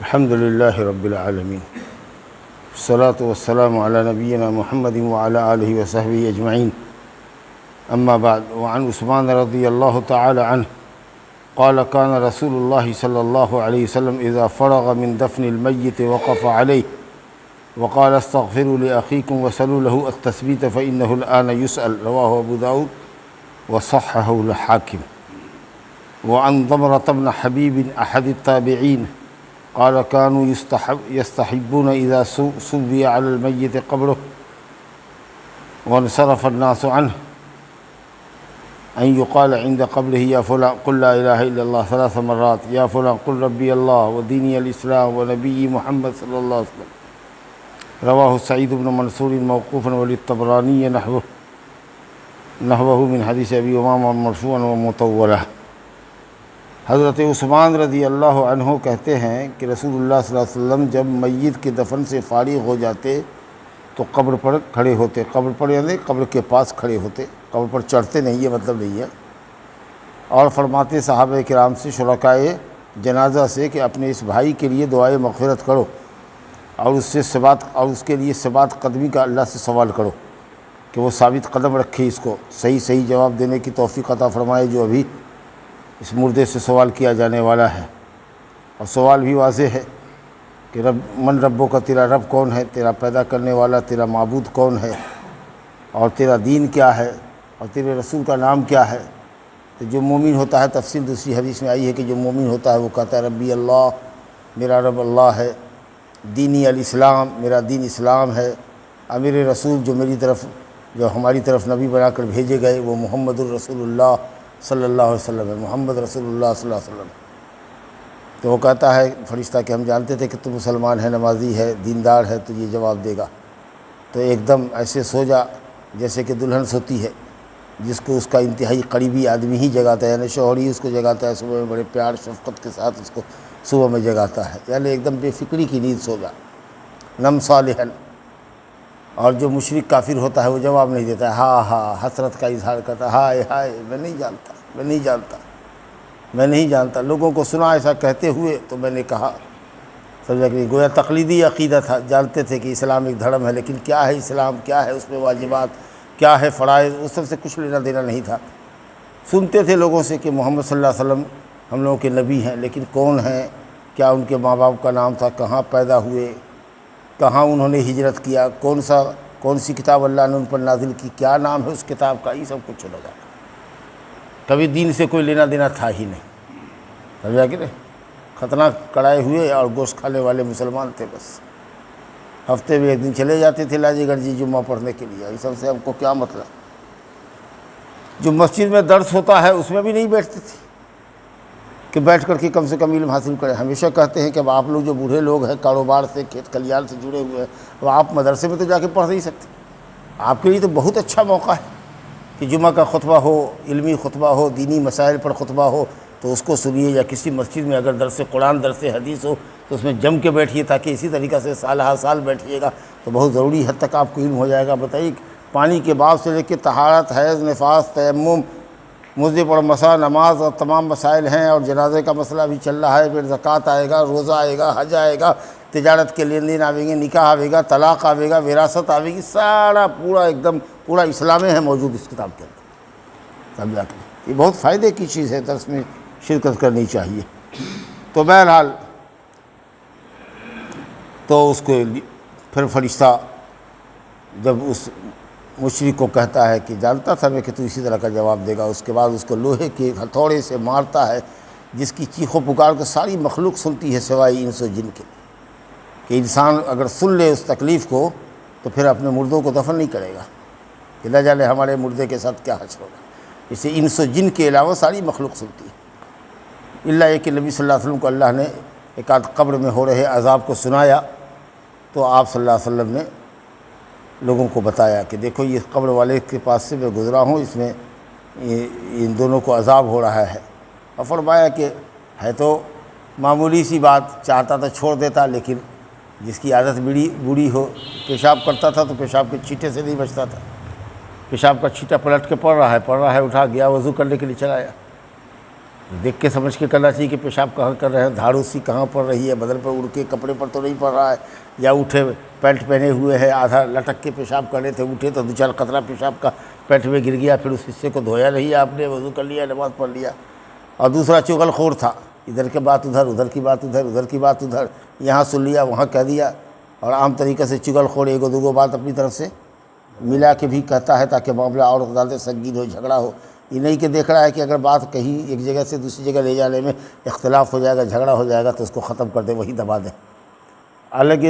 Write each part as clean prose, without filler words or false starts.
الحمد للہ رب العالمین، الصلاة والسلام علی نبینا محمد وعلی آلہ وصحبہ اجمعین، اما بعد۔ وعن عثمان رضی اللہ تعالی عنہ قال كان رسول اللہ صلی اللہ علیہ وسلم اذا فرغ من دفن المیت وقف علیہ وقال استغفروا لأخیکم وسلوا له التثبیت فإنه الآن يسأل، رواہ ابو داؤد وصححہ الحاکم۔ وعن ضمرة بن حبیب احد التابعین قال كانوا يستحبون اذا صبي على الميت قبره وانصرف الناس عنه ان يقال عند قبره يا فلان قل لا اله الا الله 3 مرات، يا فلان قل ربي الله وديني الاسلام ونبي محمد صلى الله عليه وسلم، رواه سعيد بن منصور موقوفا وللطبراني نحوه من حديث ابي امامة مرفوعا ومطولا۔ حضرت عثمان رضی اللہ عنہ کہتے ہیں کہ رسول اللہ صلی اللہ علیہ وسلم جب میت کے دفن سے فارغ ہو جاتے تو قبر پر کھڑے ہوتے، قبر پر یعنی قبر کے پاس کھڑے ہوتے، قبر پر چڑھتے نہیں، یہ مطلب نہیں ہے، اور فرماتے صحابہ کرام سے، شرکائے جنازہ سے کہ اپنے اس بھائی کے لیے دعائے مغفرت کرو اور اس کے لیے ثبات قدمی کا اللہ سے سوال کرو کہ وہ ثابت قدم رکھے، اس کو صحیح جواب دینے کی توفیق عطا فرمائے جو ابھی اس مردے سے سوال کیا جانے والا ہے۔ اور سوال بھی واضح ہے کہ من ربوں کا، تیرا رب کون ہے، تیرا پیدا کرنے والا تیرا معبود کون ہے، اور تیرا دین کیا ہے، اور تیرے رسول کا نام کیا ہے۔ تو جو مومن ہوتا ہے، تفصیل دوسری حدیث میں آئی ہے کہ جو مومن ہوتا ہے وہ کہتا ہے ربی اللہ، میرا رب اللہ ہے، دینی الاسلام، میرا دین اسلام ہے، اور میرے رسول جو ہماری طرف نبی بنا کر بھیجے گئے وہ محمد الرسول اللہ صلی اللہ علیہ وسلم ہے، محمد رسول اللہ صلی اللہ علیہ وسلم۔ تو وہ کہتا ہے فرشتہ کہ ہم جانتے تھے کہ تو مسلمان ہے، نمازی ہے، دیندار ہے، تو یہ جواب دے گا۔ تو ایک دم ایسے سو جا جیسے کہ دلہن سوتی ہے، جس کو اس کا انتہائی قریبی آدمی ہی جگاتا ہے، یعنی شوہر ہی اس کو جگاتا ہے صبح میں، بڑے پیار شفقت کے ساتھ اس کو صبح میں جگاتا ہے، یعنی ایک دم بے فکری کی نیند سو جا، نم صالحن۔ اور جو مشرک کافر ہوتا ہے وہ جواب نہیں دیتا ہے، ہاں حسرت کا اظہار کرتا ہے، ہائے ہائے میں نہیں جانتا، لوگوں کو سنا ایسا کہتے ہوئے تو میں نے کہا، سمجھا کہ گویا تقلیدی عقیدہ تھا، جانتے تھے کہ اسلام ایک دھرم ہے، لیکن کیا ہے اسلام، کیا ہے اس میں واجبات، کیا ہے فرائض، اس سب سے کچھ لینا دینا نہیں تھا۔ سنتے تھے لوگوں سے کہ محمد صلی اللہ علیہ وسلم ہم لوگوں کے نبی ہیں، لیکن کون ہیں، کیا ان کے ماں باپ کا نام تھا، کہاں پیدا ہوئے، کہاں انہوں نے ہجرت کیا، کون سی کتاب اللہ نے ان پر نازل کی، کیا نام ہے اس کتاب کا، یہ سب کچھ چھوڑا جاتا۔ کبھی دین سے کوئی لینا دینا تھا ہی نہیں، سمجھا کہ نہیں، ختنہ کڑائے ہوئے اور گوشت کھانے والے مسلمان تھے بس۔ ہفتے میں ایک دن چلے جاتے تھے لاجی گڑھ جی جمعہ پڑھنے کے لیے، یہ سب سے ہم کو کیا مطلب۔ جو مسجد میں درس ہوتا ہے اس میں بھی نہیں بیٹھتے تھے کہ بیٹھ کر کے کم سے کم علم حاصل کریں۔ ہمیشہ کہتے ہیں کہ اب آپ لوگ جو بوڑھے لوگ ہیں، کاروبار سے، کھیت کھلیان سے جڑے ہوئے ہیں، وہ آپ مدرسے میں تو جا کے پڑھ نہیں سکتے۔ آپ کے لیے تو بہت اچھا موقع ہے کہ جمعہ کا خطبہ ہو، علمی خطبہ ہو، دینی مسائل پر خطبہ ہو تو اس کو سنیے، یا کسی مسجد میں اگر درس قرآن، درس حدیث ہو تو اس میں جم کے بیٹھیے، تاکہ اسی طریقہ سے سال ہر سال بیٹھیے گا تو بہت ضروری حد تک آپ کو علم ہو جائے گا۔ بتائیے پانی کے باب سے لے کے طہارت، حیض، نفاس، تیمم، مذہب اور مسا، نماز اور تمام مسائل ہیں، اور جنازے کا مسئلہ بھی چل رہا ہے، پھر زکوٰۃ آئے گا، روزہ آئے گا، حج آئے گا، تجارت کے لین دین آئیں گے، نکاح آئے گا، طلاق آئے گا، وراثت آئے گی، سارا پورا اسلام ہے موجود اس کتاب کے اندر، سمجھا کہ یہ بہت فائدے کی چیز ہے، درس میں شرکت کرنی چاہیے۔ تو بہرحال تو اس کو پھر فرشتہ جب اس مشرک کو کہتا ہے کہ جانتا تھا میں کہ تو اسی طرح کا جواب دے گا، اس کے بعد اس کو لوہے کے ہتھوڑے سے مارتا ہے، جس کی چیخ و پکار کو ساری مخلوق سنتی ہے سوائے انس و جن کے، کہ انسان اگر سن لے اس تکلیف کو تو پھر اپنے مردوں کو دفن نہیں کرے گا، کہ نہ جانے ہمارے مردے کے ساتھ کیا حشر ہوگا۔ اسے انس و جن کے علاوہ ساری مخلوق سنتی ہے، اللہ یہ کہ نبی صلی اللہ علیہ وسلم کو اللہ نے ایک آدھ قبر میں ہو رہے عذاب کو سنایا تو آپ صلی اللہ علیہ وسلم نے لوگوں کو بتایا کہ دیکھو یہ قبر والے کے پاس سے میں گزرا ہوں، اس میں ان دونوں کو عذاب ہو رہا ہے، اور فرمایا کہ ہے تو معمولی سی بات، چاہتا تو چھوڑ دیتا، لیکن جس کی عادت بوڑھی ہو، پیشاب کرتا تھا تو پیشاب کے چھینٹے سے نہیں بچتا تھا، پیشاب کا چھینٹا پلٹ کے پڑ رہا ہے، اٹھا گیا وضو کرنے کے لیے چلایا، دیکھ کے سمجھ کے کرنا چاہیے کہ پیشاب کہاں کر رہے ہیں، دھاڑ اسی کہاں پڑ رہی ہے، بدن پر اڑ کے کپڑے پر تو نہیں پڑ رہا ہے، یا اٹھے پینٹ پہنے ہوئے ہے آدھا لٹک کے پیشاب کر رہے تھے، اٹھے تو 2-4 قطرہ پیشاب کا پینٹ میں گر گیا، پھر اس حصے کو دھویا نہیں آپ نے، وضو کر لیا، نماز پڑھ لیا۔ اور دوسرا چغل خور تھا، ادھر کے بات ادھر، ادھر کی بات ادھر، ادھر کی بات ادھر، یہاں سن لیا وہاں کہہ دیا، اور عام طریقے سے چغل خور ایک دو بات اپنی طرف سے ملا کے بھی کہتا ہے تاکہ معاملہ اور زیادہ سنگین ہو، جھگڑا ہو۔ یہ نہیں کہ دیکھ رہا ہے کہ اگر بات کہیں ایک جگہ سے دوسری جگہ لے جانے میں اختلاف ہو جائے گا، جھگڑا ہو جائے گا تو اس کو ختم کر دے، وہی دبا دے۔ الگ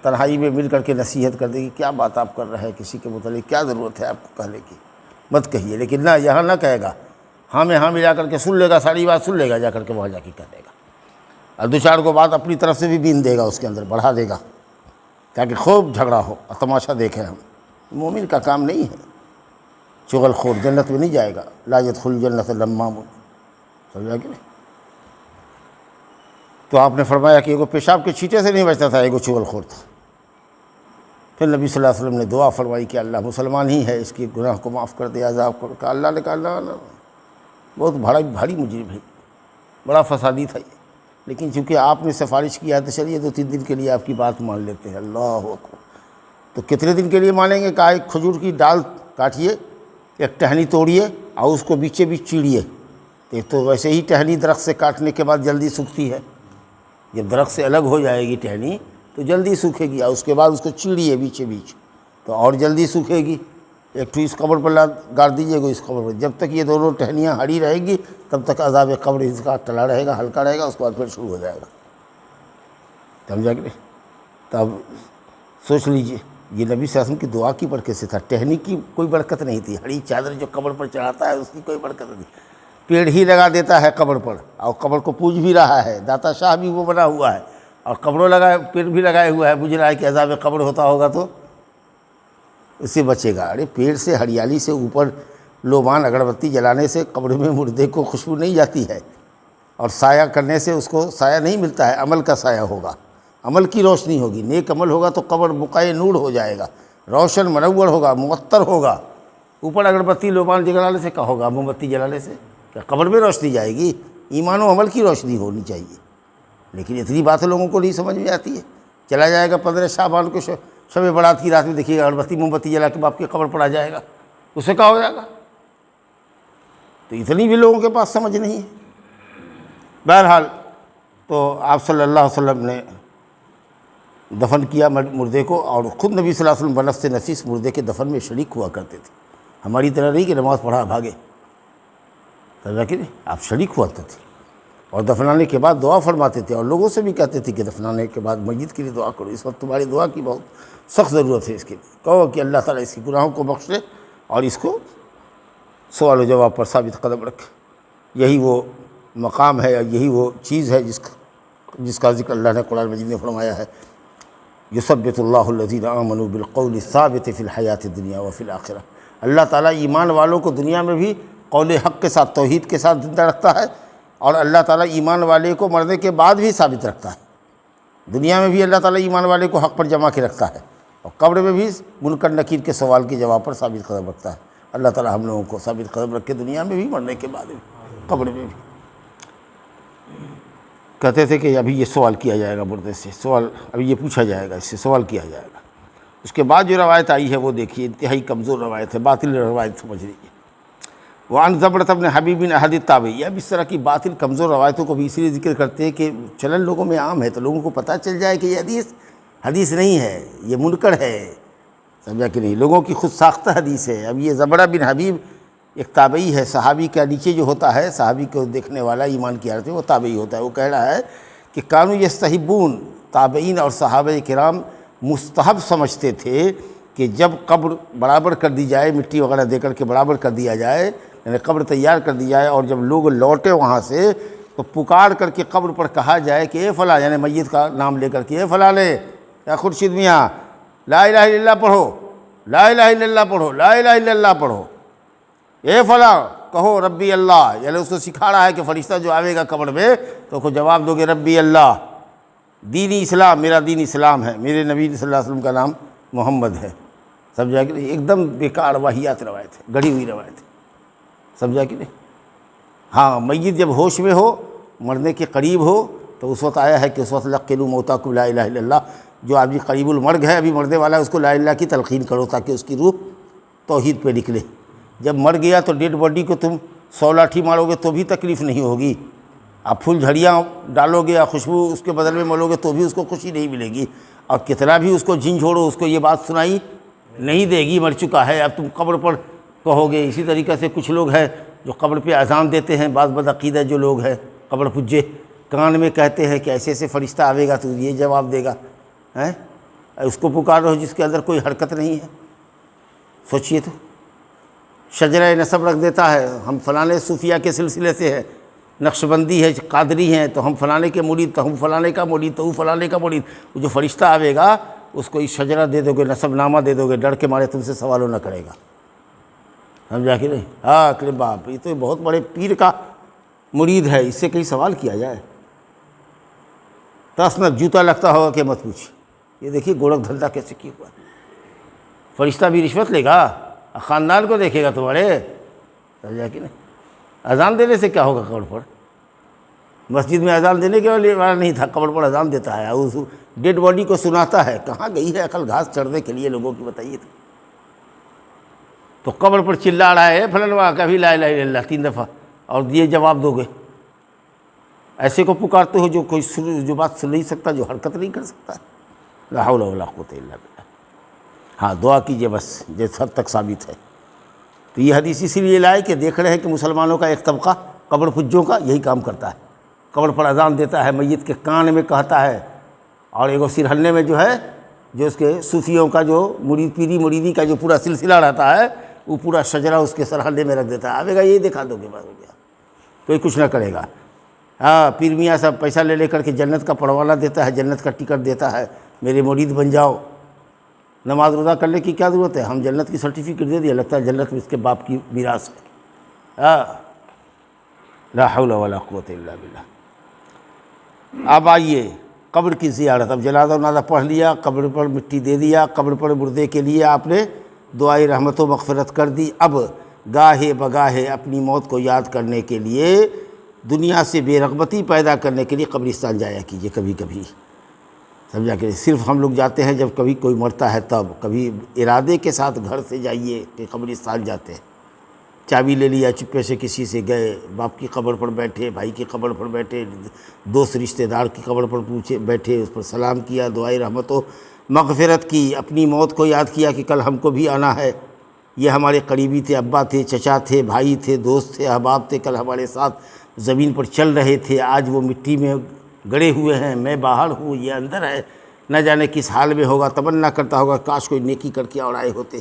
تنہائی میں مل کر کے نصیحت کر دے کہ کیا بات آپ کر رہے ہیں، کسی کے متعلق کیا ضرورت ہے آپ کو کہنے کی، مت کہیے۔ لیکن نہ، یہاں نہ کہے گا، ہاں میں ہاں ملا کر کے سن لے گا، ساری بات سن لے گا، جا کر کے وہاں جا کے کہہ دے گا، اور 2-4 کو بات اپنی طرف سے بھی بین دے گا، اس کے اندر بڑھا دے گا تاکہ خوب جھگڑا ہو اور تماشا دیکھیں ہم۔ مومن کا کام نہیں ہے، چغل خور جنت میں نہیں جائے گا، لا يدخل الجنت لمام، سمجھا کہ نہیں؟ تو آپ نے فرمایا کہ ایگو پیشاب کے چھینٹے سے نہیں بچتا تھا، ایگو چغل خور تھا۔ پھر نبی صلی اللہ علیہ وسلم نے دعا فرمائی کہ اللہ مسلمان ہی ہے، اس کی گناہ کو معاف کر دے، عذاب کر۔ کہ اللہ نے کہا اللہ بہت بھاری مجرم ہے، بڑا فسادی تھا یہ، لیکن چونکہ آپ نے سفارش کیا ہے تو چلیے 2-3 دن کے لیے آپ کی بات مان لیتے ہیں۔ اللہ اکبر! تو کتنے دن کے لیے مانیں گے؟ کہا ایک کھجور کی ڈال کاٹیے، ایک ٹہنی توڑیے اور اس کو بیچے بیچ چیڑیے۔ ایک تو ویسے ہی ٹہنی درخت سے کاٹنے کے بعد جلدی سوکھتی ہے، جب درخت سے الگ ہو جائے گی ٹہنی تو جلدی سوکھے گی، اور اس کے بعد اس کو چیڑیے بیچے بیچ تو اور جلدی سوکھے گی۔ ایک تو اس قبر پر گاڑ دیجیے گا، اس قبر پر، جب تک یہ دونوں ٹہنیاں ہری رہیں گی تب تک عذاب قبر اس کا ٹلا رہے گا، ہلکا رہے گا، اس کے بعد پھر شروع ہو جائے گا۔ سمجھا کہ نہیں؟ تب سوچ لیجئے، یہ نبی صلی اللہ علیہ وسلم کی دعا کی برکت سے تھا، ٹہنی کی کوئی برکت نہیں تھی، ہری چادر جو قبر پر چڑھاتا ہے اس کی کوئی برکت نہیں۔ پیڑ ہی لگا دیتا ہے قبر پر، اور قبر کو پوج بھی رہا ہے، داتا شاہ بھی وہ بنا ہوا ہے، اور قبروں لگائے، پیڑ بھی لگائے ہوا ہے، بجھ رہا ہے کہ عذاب قبر ہوتا ہوگا تو اس سے بچے گا۔ ارے پیڑ سے، ہریالی سے اوپر لوبان اگربتی جلانے سے قبر میں مردے کو خوشبو نہیں جاتی ہے، اور سایہ کرنے سے اس کو سایہ نہیں ملتا ہے، عمل کا سایہ ہوگا، عمل کی روشنی ہوگی، نیک عمل ہوگا تو قبر بقائے نور ہو جائے گا، روشن منور ہوگا، معطر ہوگا۔ اوپر اگربتی لوبان جلانے سے کیا ہوگا؟ موم بتی جلانے سے کیا قبر میں روشنی جائے گی؟ ایمان و عمل کی روشنی ہونی چاہیے، لیکن اتنی باتیں لوگوں کو نہیں سمجھ میں آتی ہے۔ چلا جائے گا 15 شعبان کو، شب برات کی رات میں دیکھیے گا اگربتی موم بتی جلا کے باپ کی قبر پر آ جائے گا، اس سے کیا ہو جائے گا؟ تو اتنی بھی لوگوں کے پاس سمجھ نہیں ہے۔ بہرحال تو آپ صلی اللہ علیہ وسلم نے دفن کیا مردے کو، اور خود نبی صلی اللہ علیہ وسلم بنفس نفیس مردے کے دفن میں شریک ہوا کرتے تھے، ہماری طرح نہیں کہ نماز پڑھا بھاگے، سمجھا کہ نہیں؟ آپ شریک ہوا کرتے تھے، اور دفنانے کے بعد دعا فرماتے تھے، اور لوگوں سے بھی کہتے تھے کہ دفنانے کے بعد میت کے لیے دعا کرو، اس وقت تمہاری دعا کی بہت سخت ضرورت ہے، اس کے لیے کہو کہ اللہ تعالیٰ اس کی گناہوں کو بخش لے اور اس کو سوال و جواب پر ثابت قدم رکھے۔ یہی وہ مقام ہے، یہی وہ چیز ہے جس کا ذکر اللہ نے قرآن مجید میں فرمایا ہے، یثبت اللہ الذین آمنوا بالقول الثابت فی الحیات الدنیا وفی الآخرہ۔ اللہ تعالیٰ ایمان والوں کو دنیا میں بھی قول حق کے ساتھ، توحید کے ساتھ زندہ رکھتا ہے، اور اللہ تعالیٰ ایمان والے کو مرنے کے بعد بھی ثابت رکھتا ہے۔ دنیا میں بھی اللہ تعالیٰ ایمان والے کو حق پر جمع کے رکھتا ہے، اور قبر میں بھی منکر نکیر کے سوال کے جواب پر ثابت قدم رکھتا ہے۔ اللہ تعالیٰ ہم لوگوں کو ثابت قدم رکھے، دنیا میں بھی، مرنے کے بعد بھی، قبر میں بھی۔ کہتے تھے کہ ابھی یہ سوال کیا جائے گا مردے سے، ابھی یہ پوچھا جائے گا، اس سے سوال کیا جائے گا۔ اس کے بعد جو روایت آئی ہے وہ دیکھیے، انتہائی کمزور روایت ہے، باطل روایت سمجھ لیجیے۔ وعن زبرۃ بن حبیب بن احد التابعی، اب اس طرح کی باطل کمزور روایتوں کو بھی اس لیے ذکر کرتے ہیں کہ چلن لوگوں میں عام ہے، تو لوگوں کو پتہ چل جائے کہ یہ حدیث نہیں ہے، یہ منکر ہے، سمجھا کہ نہیں؟ لوگوں کی خود ساختہ حدیث ہے۔ اب یہ زبرہ بن حبیب ایک تابعی ہے، صحابی کا نیچے جو ہوتا ہے، صحابی کو دیکھنے والا ایمان کی حالت میں وہ تابعی ہوتا ہے۔ وہ کہہ رہا ہے کہ کانوا یستحبون، تابعین اور صحابہ کرام مستحب سمجھتے تھے کہ جب قبر برابر کر دی جائے، مٹی وغیرہ دے کر کے برابر کر دیا جائے، یعنی قبر تیار کر دی جائے، اور جب لوگ لوٹے وہاں سے تو پکار کر کے قبر پر کہا جائے کہ اے فلاں، یعنی میت کا نام لے کر کے، اے فلاں یا خورشید میاں، لا الہ الا اللہ پڑھو، لا الہ الا اللہ پڑھو، لا الہ الا اللہ پڑھو، اے فلاں کہو ربی اللہ، یعنی اس کو سکھا رہا ہے کہ فرشتہ جو آئے گا قبر میں تو کو جواب دو گے ربی اللہ، دینی اسلام، میرا دین اسلام ہے، میرے نبی صلی اللہ علیہ وسلم کا نام محمد ہے۔ سمجھا کہ نہیں؟ ایک دم بیکار واہیات روایت ہے، گڑھی ہوئی روایت ہے، سمجھا کہ نہیں؟ ہاں میت جب ہوش میں ہو، مرنے کے قریب ہو، تو اس وقت آیا ہے کہ اس وقت لقنوا موتاکم لا الہ الا اللہ، جو آدمی قریب المرگ ہے، ابھی مرنے والا ہے، اس کو لا الہ کی تلقین کرو تاکہ اس کی روح توحید پہ نکلے۔ جب مر گیا تو ڈیڈ باڈی کو تم 100 لاٹھی مارو گے تو بھی تکلیف نہیں ہوگی، آپ پھول جھڑیاں ڈالو گے یا خوشبو اس کے بدل میں ملو گے تو بھی اس کو خوشی نہیں ملے گی، اور کتنا بھی اس کو جن چھوڑو اس کو یہ بات سنائی نہیں دے گی، مر چکا ہے۔ اب تم قبر پر کہو گے۔ اسی طریقے سے کچھ لوگ ہیں جو قبر پہ اذان دیتے ہیں، بعض بدعقیدہ جو لوگ ہیں قبر پجے، کان میں کہتے ہیں کہ ایسے ایسے فرشتہ آئے گا تو یہ جواب دے گا، ہیں اس کو پکار رہو جس کے اندر کوئی حرکت نہیں ہے۔ سوچئے تو، شجرہ نسب رکھ دیتا ہے، ہم فلانے صوفیہ کے سلسلے سے ہے، نقشبندی ہے، قادری ہیں تو ہم فلانے کے مرید، تو ہم فلانے کا مرید، تو وہ فلانے کا مرید۔ وہ جو فرشتہ آئے گا اس کو اس شجرہ دے دو گے، نسب نامہ دے دو گے، ڈر کے مارے تم سے سوالوں نہ کرے گا، سمجھا کہ نہیں؟ ہاں کہ باپ یہ تو بہت بڑے پیر کا مرید ہے، اس سے کہیں سوال کیا جائے؟ تسنت جوتا لگتا ہوگا کہ مت پوچھ۔ یہ دیکھیے گورکھ دھندا کیسے کیا ہوا ہے۔ فرشتہ بھی رشوت لے گا، خاندان کو دیکھے گا تمہارے، سمجھا کہ نہیں؟ اذان دینے سے کیا ہوگا؟ قبر پر مسجد میں اذان دینے کے والا نہیں تھا، قبر پر اذان دیتا ہے، اس ڈیڈ باڈی کو سناتا ہے۔ کہاں گئی ہے عقل گھاس چڑھنے کے لیے لوگوں کی، بتائیے تو قبر پر چلا رہا ہے فلانوا کبھی لا الہ الا اللہ 3 دفعہ، اور یہ جواب دو گے؟ ایسے کو پکارتے ہو جو کوئی جو بات سن نہیں سکتا، جو حرکت نہیں کر سکتا۔ لا حول ولا قوت الا باللہ۔ ہاں دعا کیجئے بس، جس حد تک ثابت ہے۔ تو یہ حدیث اسی لیے لائے کہ دیکھ رہے ہیں کہ مسلمانوں کا ایک طبقہ قبر پجوں کا یہی کام کرتا ہے، قبر پر اذان دیتا ہے، میت کے کان میں کہتا ہے، اور ایک سرہنے میں جو ہے، جو اس کے صوفیوں کا جو مرید پیری مریدی کا جو پورا سلسلہ رہتا ہے، وہ پورا شجرہ اس کے سرہنے میں رکھ دیتا ہے۔ آئے گا یہ دکھا دو گے، بس ہو گیا، کوئی کچھ نہ کرے گا۔ ہاں پیر میاں صاحب پیسہ لے کر کے جنت کا پروانہ دیتا ہے، جنت کا ٹکٹ دیتا ہے، میرے مرید بن جاؤ۔ نماز روزہ کرنے کی کیا ضرورت ہے؟ ہم جنت کی سرٹیفکیٹ دے دیا، لگتا ہے جنت میں اس کے باپ کی میراث ہے۔ لا حول ولا قوت الا باللہ۔ اب آئیے قبر کی زیارت۔ اب جنازہ ونازہ پڑھ لیا، قبر پر مٹی دے دیا، قبر پر مردے کے لیے آپ نے دعائے رحمت و مغفرت کر دی۔ اب گاہے بگاہے اپنی موت کو یاد کرنے کے لیے، دنیا سے بے رغبتی پیدا کرنے کے لیے قبرستان جایا کیجیے کبھی کبھی، سمجھا کہ صرف ہم لوگ جاتے ہیں جب کبھی کوئی مرتا ہے تب، کبھی ارادے کے ساتھ گھر سے جائیے کہ قبرستان جاتے ہیں، چابی لے لیا، چپے سے کسی سے گئے، باپ کی قبر پر بیٹھے، بھائی کی قبر پر بیٹھے، دوست رشتہ دار کی قبر پر بیٹھے، اس پر سلام کیا، دعائے رحمت و مغفرت کی، اپنی موت کو یاد کیا کہ کل ہم کو بھی آنا ہے، یہ ہمارے قریبی تھے، ابا تھے، چچا تھے، بھائی تھے، دوست تھے، احباب تھے، کل ہمارے ساتھ زمین پر چل رہے تھے، آج وہ مٹی میں گڑے ہوئے ہیں، میں باہر ہوں، یہ اندر ہے، نہ جانے کس حال میں ہوگا۔ تمنا کرتا ہوگا کاش کوئی نیکی کر کے اور آئے ہوتے،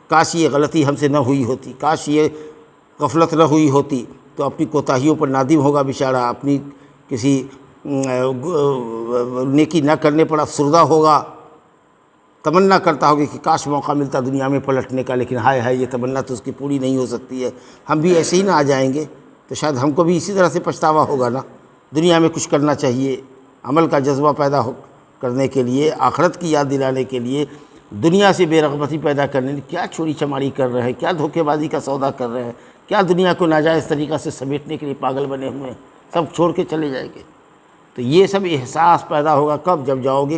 کاش یہ غلطی ہم سے نہ ہوئی ہوتی، کاش یہ غفلت نہ ہوئی ہوتی، تو اپنی کوتاہیوں پر نادم ہوگا بیچارہ، اپنی کسی نیکی نہ کرنے پر افسردہ ہوگا، تمنا کرتا ہوگا کہ کاش موقع ملتا دنیا میں پلٹنے کا، لیکن ہائے ہائے یہ تمنا تو اس کی پوری نہیں ہو سکتی ہے، ہم بھی ایسے ہی نہ آ جائیں گے تو شاید ہم کو بھی اسی طرح سے پچھتاوا ہوگا نا۔ دنیا میں کچھ کرنا چاہیے، عمل کا جذبہ پیدا کرنے کے لیے، آخرت کی یاد دلانے کے لیے، دنیا سے بے رغبتی پیدا کرنے کے لیے۔ کیا چوری چماری کر رہے ہیں، کیا دھوکے بازی کا سودا کر رہے ہیں، کیا دنیا کو ناجائز طریقہ سے سمیٹنے کے لیے پاگل بنے ہوئے ہیں، سب چھوڑ کے چلے جائیں گے۔ تو یہ سب احساس پیدا ہوگا کب؟ جب جاؤ گے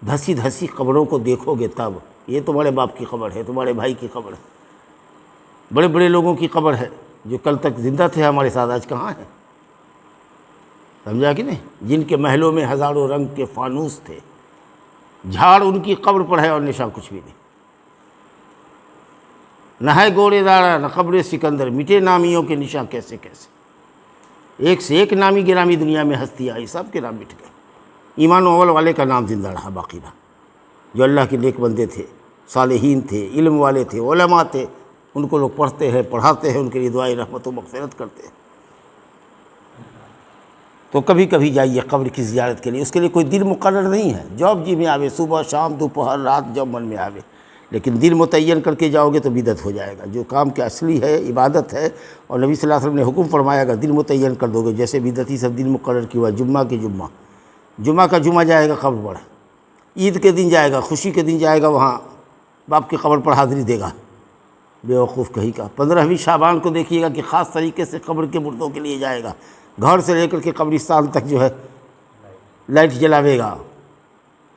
دھسی دھسی قبروں کو دیکھو گے تب۔ یہ تمہارے باپ کی قبر ہے، تمہارے بھائی کی قبر ہے، بڑے بڑے لوگوں کی قبر ہے جو کل تک زندہ تھے ہمارے ساتھ، آج کہاں ہیں؟ سمجھا کہ نہیں؟ جن کے محلوں میں ہزاروں رنگ کے فانوس تھے، جھاڑ ان کی قبر پر ہے اور نشان کچھ بھی نہیں۔ نہ ہے گوڑے دارا نہ قبر سکندر، مٹے نامیوں کے نشان کیسے کیسے، ایک سے ایک نامی گرامی دنیا میں ہستی آئی، سب کے نام مٹ گئے، ایمان اول والے کا نام زندہ رہا، باقی رہا، جو اللہ کے نیک بندے تھے، صالحین تھے، علم والے تھے، علماء تھے، ان کو لوگ پڑھتے ہیں، پڑھاتے ہیں، ان کے لیے دعائے رحمت و مغفرت کرتے ہیں۔ تو کبھی کبھی جائیے قبر کی زیارت کے لیے، اس کے لیے کوئی دن مقرر نہیں ہے، جب جی میں آوے، صبح شام دوپہر رات، جب من میں آوے، لیکن دن متعین کر کے جاؤ گے تو بدعت ہو جائے گا۔ جو کام کے اصلی ہے عبادت ہے، اور نبی صلی اللہ علیہ وسلم نے حکم فرمایا گا دن متعین کر دو گے، جیسے بدعتی سب دن مقرر کیا ہوا، جمعہ کے جمعہ کا جمعہ جائے گا قبر پر، عید کے دن جائے گا، خوشی کے دن جائے گا وہاں باپ کی قبر پر حاضری دے گا، بیوقوف کہیں کا۔ 15ویں شعبان کو دیکھیے گا کہ خاص طریقے سے قبر کے مردوں کے لیے جائے گا، گھر سے لے کر کے قبرستان تک جو ہے لائٹ جلاوے گا،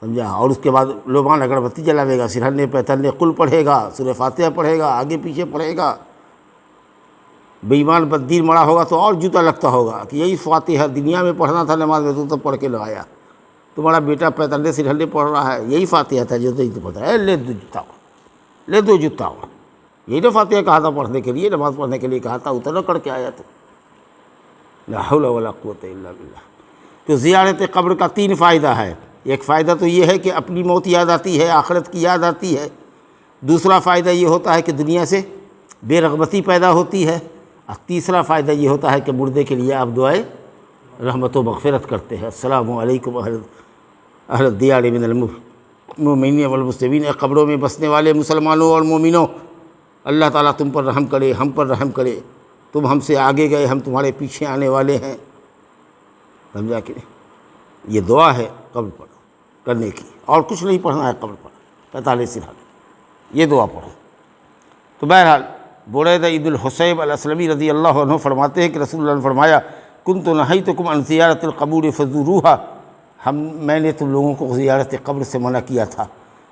سمجھا، اور اس کے بعد لوبان اگربتی جلاوے گا، سرہنے پیتنے قل پڑھے گا، سورہ فاتحہ پڑھے گا، آگے پیچھے پڑھے گا۔ بے ایمان بددین مڑا ہوگا تو اور جوتا لگتا ہوگا کہ یہی فاتحہ دنیا میں پڑھنا تھا، نماز میں تو پڑھ کے لگایا، تمہارا بیٹا پیتنے سرہنے پڑھ رہا ہے، یہی فاتحہ تھا جو تو پڑھتا ہے، لے دو جوتا، لے دو جوتا، یہی تو فاتحہ کہا تھا پڑھنے کے لیے، نماز پڑھنے کے لیے کہا تھا، اتنا کر کے آیا تو لا حول ولا قوت الا باللہ۔ تو زیارت قبر کا 3 فائدہ ہے۔ ایک فائدہ تو یہ ہے کہ اپنی موت یاد آتی ہے، آخرت کی یاد آتی ہے۔ دوسرا فائدہ یہ ہوتا ہے کہ دنیا سے بے رغبتی پیدا ہوتی ہے، اور تیسرا فائدہ یہ ہوتا ہے کہ مردے کے لیے آپ دعائے رحمت و مغفرت کرتے ہیں۔ السلام علیکم اہل الدیار من المؤمنین والمسلمین، قبروں میں بسنے والے مسلمانوں اور مومنوں، اللہ تعالیٰ تم پر رحم کرے، ہم پر رحم کرے، تم ہم سے آگے گئے، ہم تمہارے پیچھے آنے والے ہیں، سمجھا کہ نہیں؟ یہ دعا ہے قبر پر کرنے کی، اور کچھ نہیں پڑھنا ہے قبر پر 45 سرحال، یہ دعا پڑھو۔ تو بہرحال بریدہ ابن الحصیب الاسلمی رضی اللہ عنہ فرماتے ہیں کہ رسول اللہ نے فرمایا کنت نہیتکم عن زیارت القبور فزوروها، میں نے تم لوگوں کو زیارت قبر سے منع کیا تھا۔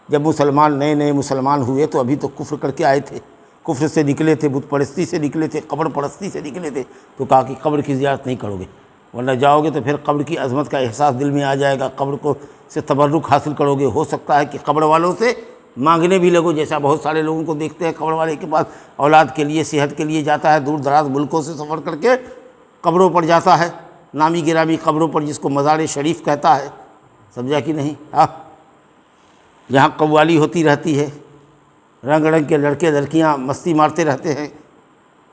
جب مسلمان نئے مسلمان ہوئے تو ابھی تو کفر کر کے آئے تھے، کفر سے نکلے تھے، بت پرستی سے نکلے تھے، قبر پرستی سے نکلے تھے، تو کہا کہ قبر کی زیارت نہیں کرو گے، ورنہ جاؤ گے تو پھر قبر کی عظمت کا احساس دل میں آ جائے گا، قبر کو سے تبرک حاصل کرو گے، ہو سکتا ہے کہ قبر والوں سے مانگنے بھی لگو، جیسا بہت سارے لوگوں کو دیکھتے ہیں قبر والے کے پاس اولاد کے لیے، صحت کے لیے جاتا ہے، دور دراز ملکوں سے سفر کر کے قبروں پر جاتا ہے، نامی گرامی قبروں پر، جس کو مزار شریف کہتا ہے، سمجھا کہ نہیں؟ جہاں قوالی ہوتی رہتی ہے، رنگ رنگ کے لڑکے لڑکیاں مستی مارتے رہتے ہیں،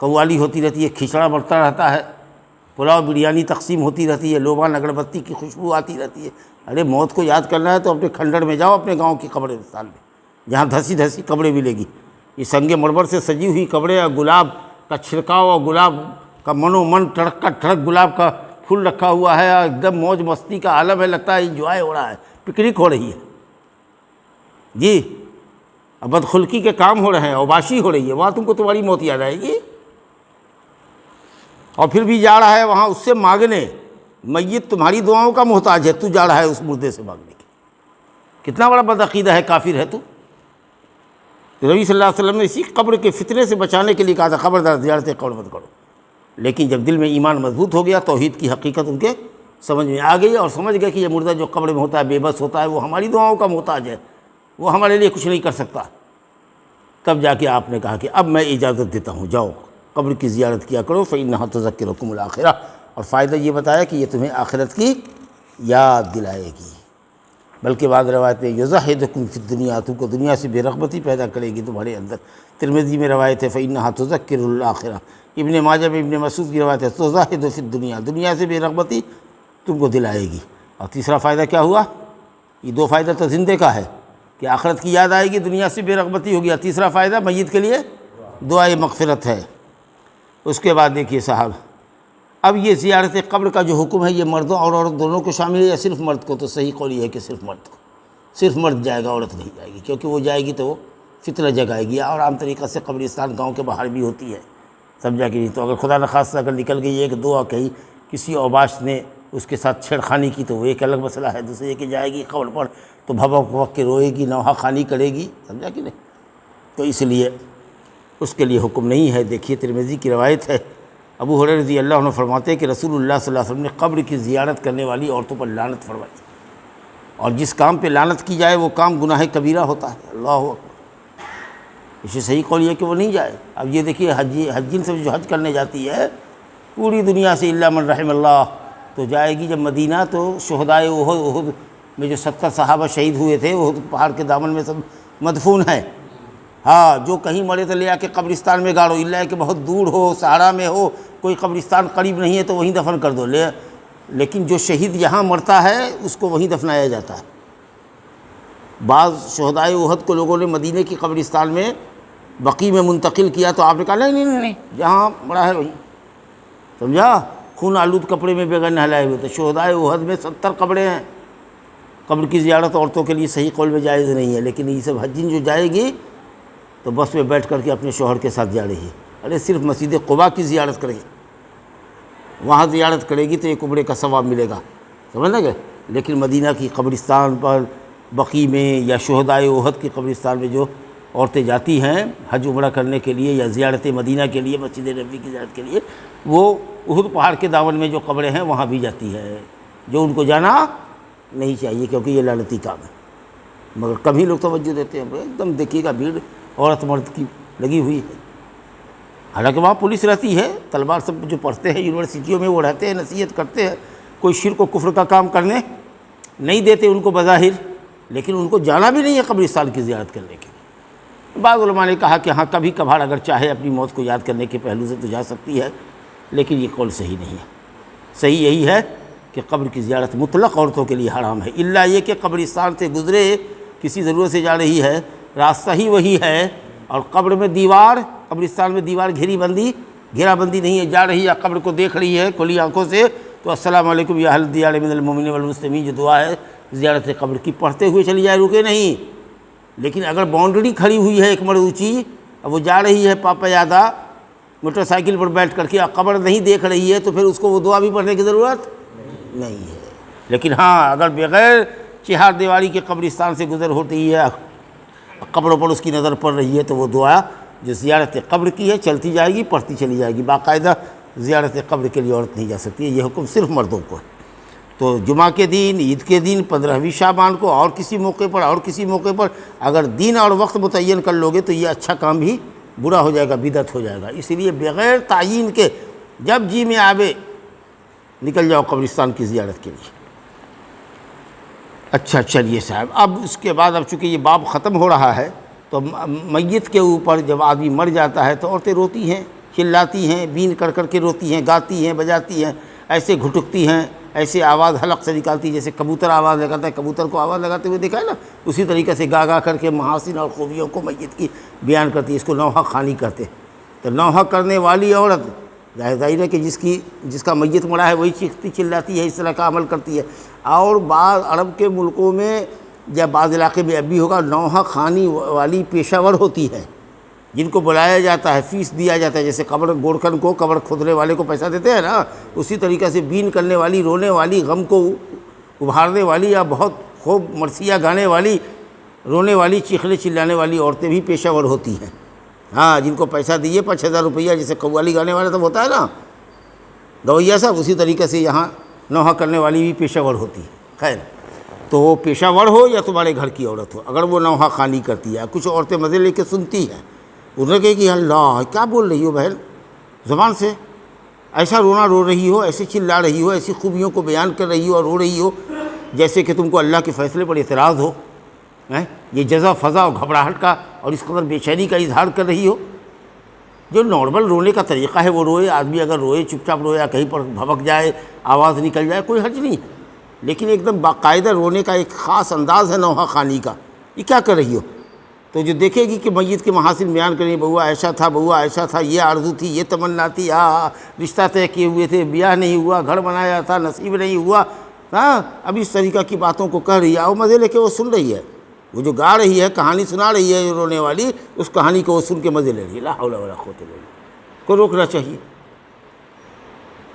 قوالی ہوتی رہتی ہے، کھچڑا بڑھتا رہتا ہے، پلاؤ بریانی تقسیم ہوتی رہتی ہے، لوبان اگربتی کی خوشبو آتی رہتی ہے۔ ارے موت کو یاد کرنا ہے تو اپنے کھنڈر میں جاؤ، اپنے گاؤں کی قبرستان میں، جہاں دھسی دھسی قبریں ملے گی، یہ سنگ مرمر سے سجی ہوئی قبریں، اور گلاب کا چھڑکاؤ، اور گلاب کا من ٹڑک کا ٹڑک گلاب کا پھول رکھا ہوا ہے، اور ایک دم موج مستی کا عالم ہے، لگتا ہے انجوائے ہو رہا ہے، پکنک ہو رہی ہے جی، بدخلقی کے کام ہو رہے ہیں، اوباشی ہو رہی ہے، وہاں تم کو تمہاری موت یاد آئے گی، اور پھر بھی جا رہا ہے وہاں اس سے مانگنے، میت تمہاری دعاؤں کا محتاج ہے، تو جا رہا ہے اس مردے سے مانگنے کی، کتنا بڑا بدعقیدہ ہے، کافر ہے تو۔ نبی صلی اللہ علیہ وسلم نے اسی قبر کے فتنے سے بچانے کے لیے کہا تھا خبردار زیارت قبر مت کرو، لیکن جب دل میں ایمان مضبوط ہو گیا، توحید کی حقیقت ان کے سمجھ میں آ گئی، اور سمجھ گئے کہ یہ مردہ جو قبر میں ہوتا ہے بے بس ہوتا ہے، وہ ہماری دعاؤں کا محتاج ہے، وہ ہمارے لیے کچھ نہیں کر سکتا، تب جا کے آپ نے کہا کہ اب میں اجازت دیتا ہوں، جاؤ قبر کی زیارت کیا کرو، فإنها تذکرکم الآخرہ، اور فائدہ یہ بتایا کہ یہ تمہیں آخرت کی یاد دلائے گی، بلکہ بعض روایت میں یزہدکم فی الدنیا، تم کو دنیا سے بے رغبتی پیدا کرے گی تمہارے اندر۔ ترمذی میں روایت ہے فإنها تذکر الآخرہ، ابن ماجہ میں ابن مسعود کی روایت ہے تزہد فی الدنیا، دنیا سے بے رغبتی تم کو دلائے گی۔ اور تیسرا فائدہ کیا ہوا؟ یہ 2 فائدہ تو زندے کا ہے کہ آخرت کی یاد آئے گی، دنیا سے بے رغبتی ہو گیا، تیسرا فائدہ میت کے لیے دعائے مغفرت ہے۔ اس کے بعد دیکھیے صاحب، اب یہ زیارت قبر کا جو حکم ہے یہ مردوں اور عورت دونوں کو شامل ہے یا صرف مرد کو؟ تو صحیح قول یہ ہے کہ صرف مرد کو، صرف مرد جائے گا، عورت نہیں جائے گی، کیونکہ وہ جائے گی تو وہ فتنہ جگائے گی، اور عام طریقہ سے قبرستان گاؤں کے باہر بھی ہوتی ہے، سمجھا کہ نہیں؟ تو اگر خدا نخواستہ اگر نکل گئی ایک دو، کہیں کسی اوباش نے اس کے ساتھ چھیڑخانی کی تو وہ ایک الگ مسئلہ ہے، دوسرے کہ جائے گی قبر پر تو بھبک بھبک کے روئے گی، نوحہ خوانی کرے گی، سمجھا کہ نہیں؟ تو اس لیے اس کے لیے حکم نہیں ہے۔ دیکھیے ترمذی کی روایت ہے، ابو ہریرہ رضی اللہ عنہ فرماتے ہیں کہ رسول اللہ صلی اللہ علیہ وسلم نے قبر کی زیارت کرنے والی عورتوں پر لعنت فرمائی، اور جس کام پہ لعنت کی جائے وہ کام گناہ کبیرہ ہوتا ہے۔ اللہ اکبر، اسے صحیح قول یہ کہ وہ نہیں جائے۔ اب یہ دیکھیے حجین سے جو حج کرنے جاتی ہے پوری دنیا سے الا من رحم اللہ، تو جائے گی جب مدینہ، تو شہدائے احد میں جو 70 صحابہ شہید ہوئے تھے، احد پہاڑ کے دامن میں سب مدفون ہیں، ہاں، جو کہیں مرے تو لے آ کے قبرستان میں گاڑو، الا کہ بہت دور ہو، صحرا میں ہو، کوئی قبرستان قریب نہیں ہے تو وہیں دفن کر دو، لیکن جو شہید یہاں مرتا ہے اس کو وہیں دفنایا جاتا ہے۔ بعض شہدائے احد کو لوگوں نے مدینے کی قبرستان میں بقیع میں منتقل کیا، تو آپ نے کہا نہیں، جہاں مرا ہے وہیں، سمجھا؟ خون آلود کپڑے میں بغیر نہلائے ہوئے، تو شہدائے احد میں 70 قبریں ہیں۔ قبر کی زیارت عورتوں کے لیے صحیح قول میں جائز نہیں ہے، لیکن یہ سب حجین جو جائے گی تو بس میں بیٹھ کر کے اپنے شوہر کے ساتھ جا رہی ہے۔ ارے صرف مسجد قباء کی زیارت کرے، وہاں زیارت کرے گی تو ایک عمرے کا ثواب ملے گا، سمجھ لگے۔ لیکن مدینہ کی قبرستان پر، بقیع میں یا شہدائے احد کی قبرستان میں جو عورتیں جاتی ہیں حج عمرہ کرنے کے لیے یا زیارت مدینہ کے لیے، مسجد نبوی کی زیارت کے لیے، وہ احد پہاڑ کے دامن میں جو قبریں ہیں وہاں بھی جاتی ہے، جو ان کو جانا نہیں چاہیے کیونکہ یہ لعنتی کام ہے، مگر کم ہی لوگ توجہ دیتے ہیں۔ ایک دم دیکھیے گا بھیڑ عورت مرد کی لگی ہوئی ہے، حالانکہ وہاں پولیس رہتی ہے، طلباء سب جو پڑھتے ہیں یونیورسٹیوں میں وہ رہتے ہیں، نصیحت کرتے ہیں، کوئی شرک و کفر کا کام کرنے نہیں دیتے ان کو بظاہر، لیکن ان کو جانا بھی نہیں ہے قبرستان کی زیارت کرنے کے لیے۔ بعض علماء نے کہا کہ ہاں کبھی کبھار اگر چاہے اپنی موت کو یاد کرنے کے پہلو سے تو جا سکتی ہے، لیکن یہ قول صحیح نہیں ہے۔ صحیح یہی ہے کہ قبر کی زیارت مطلق عورتوں کے لیے حرام ہے، الا یہ کہ قبرستان سے گزرے، کسی ضرورت سے جا رہی ہے، راستہ ہی وہی ہے اور قبر میں دیوار، قبرستان میں دیوار گھیرا بندی نہیں ہے، جا رہی ہے قبر کو دیکھ رہی ہے کھلی آنکھوں سے، تو السلام علیکم یا اہل الدیار من المؤمنین والمسلمین جو دعا ہے زیارت قبر کی پڑھتے ہوئے چلی جائے، رکے نہیں۔ لیکن اگر باؤنڈری کھڑی ہوئی ہے ایک مڑ اونچی، اب وہ جا رہی ہے پاپا یادا موٹر سائیکل پر بیٹھ کر کے، قبر نہیں دیکھ رہی ہے، تو پھر اس کو وہ دعا بھی پڑھنے کی ضرورت نہیں ہے۔ لیکن ہاں اگر بغیر چہار دیواری کے قبرستان سے گزر ہوتی ہے، قبروں پر اس کی نظر پڑ رہی ہے، تو وہ دعا جو زیارت قبر کی ہے چلتی جائے گی، پڑھتی چلی جائے گی۔ باقاعدہ زیارت قبر کے لیے عورت نہیں جا سکتی ہے، یہ حکم صرف مردوں کو ہے۔ تو جمعہ کے دن، عید کے دن، 15ویں شعبان کو اور کسی موقع پر اگر دن اور وقت متعین کر لوگے تو یہ اچھا کام بھی برا ہو جائے گا، بدعت ہو جائے گا۔ اس لیے بغیر تعین کے جب جی میں آوے نکل جاؤ قبرستان کی زیارت کے لیے۔ اچھا چلیے صاحب، اب اس کے بعد اب چونکہ یہ باب ختم ہو رہا ہے، تو میت کے اوپر جب آدمی مر جاتا ہے تو عورتیں روتی ہیں، چلاتی ہیں، بین کر کر کے روتی ہیں، گاتی ہیں، بجاتی ہیں، ایسے گھٹکتی ہیں، ایسے آواز حلق سے نکالتی، جیسے کبوتر آواز لگاتا ہے، کبوتر کو آواز لگاتے ہوئے دیکھا ہے نا، اسی طریقے سے گا کر کے محاسن اور خوبیوں کو میت کی بیان کرتی ہے۔ اس کو نوحہ خوانی کرتے ہیں۔ تو نوحہ کرنے والی عورت ظاہر ہے کہ جس کا میت مرا ہے وہی چیختی چلاتی ہے، اس طرح کا عمل کرتی ہے۔ اور بعض عرب کے ملکوں میں یا بعض علاقے میں اب بھی ہوگا، نوحہ خوانی والی پیشہ ور ہوتی ہے، جن کو بلایا جاتا ہے، فیس دیا جاتا ہے، جیسے قبر گورکھن کو قبر کھودنے والے کو پیسہ دیتے ہیں نا، اسی طریقے سے بین کرنے والی، رونے والی، غم کو ابھارنے والی یا بہت خوب مرثیہ گانے والی، رونے والی، چیخنے چلانے والی عورتیں بھی پیشہ ور ہوتی ہیں۔ ہاں، جن کو پیسہ دیے 5000 روپیہ، جیسے قوالی گانے والا سب ہوتا ہے نا گویا صاحب، اسی طریقے سے یہاں نوحہ کرنے والی بھی پیشہ ور ہوتی ہے۔ خیر، تو وہ پیشہ ور ہو یا تمہارے گھر کی عورت ہو، اگر وہ نوحہ خوانی کرتی ہے، کچھ عورتیں مزے لے کے سنتی ہیں، انہوں نے کہا کہ اللہ کیا بول رہی ہو بہن، زبان سے ایسا رونا رو رہی ہو، ایسے چلا رہی ہو، ایسی خوبیوں کو بیان کر رہی ہو اور رو رہی ہو جیسے کہ تم کو اللہ کے فیصلے پر اعتراض ہو، یہ جزا فضا اور گھبراہٹ کا اور اس قدر بے چینی کا اظہار کر رہی ہو۔ جو نارمل رونے کا طریقہ ہے وہ روئے، آدمی اگر روئے، چپ چاپ روئے، کہیں پر بھبک جائے، آواز نکل جائے، کوئی حرج نہیں ہے، لیکن ایک دم باقاعدہ رونے کا ایک خاص انداز ہے نوحہ خوانی کا، یہ کیا کر رہی ہو؟ تو جو دیکھے گی کہ میت کے محاسن بیان کریں، بہوا ایسا تھا، بہوا ایسا تھا، یہ آرزو تھی، یہ تمنا تھی، رشتہ طے کیے ہوئے تھے، بیاہ نہیں ہوا، گھر بنایا تھا، نصیب نہیں ہوا، ہاں اب اس طریقہ کی باتوں کو کہہ رہی ہے، اور مزے لے کے وہ سن رہی ہے، وہ جو گا رہی ہے، کہانی سنا رہی ہے رونے والی، اس کہانی کو وہ سن کے مزے لے رہی ہے۔ لا حول ولا قوت الا باللہ۔ کو روکنا چاہیے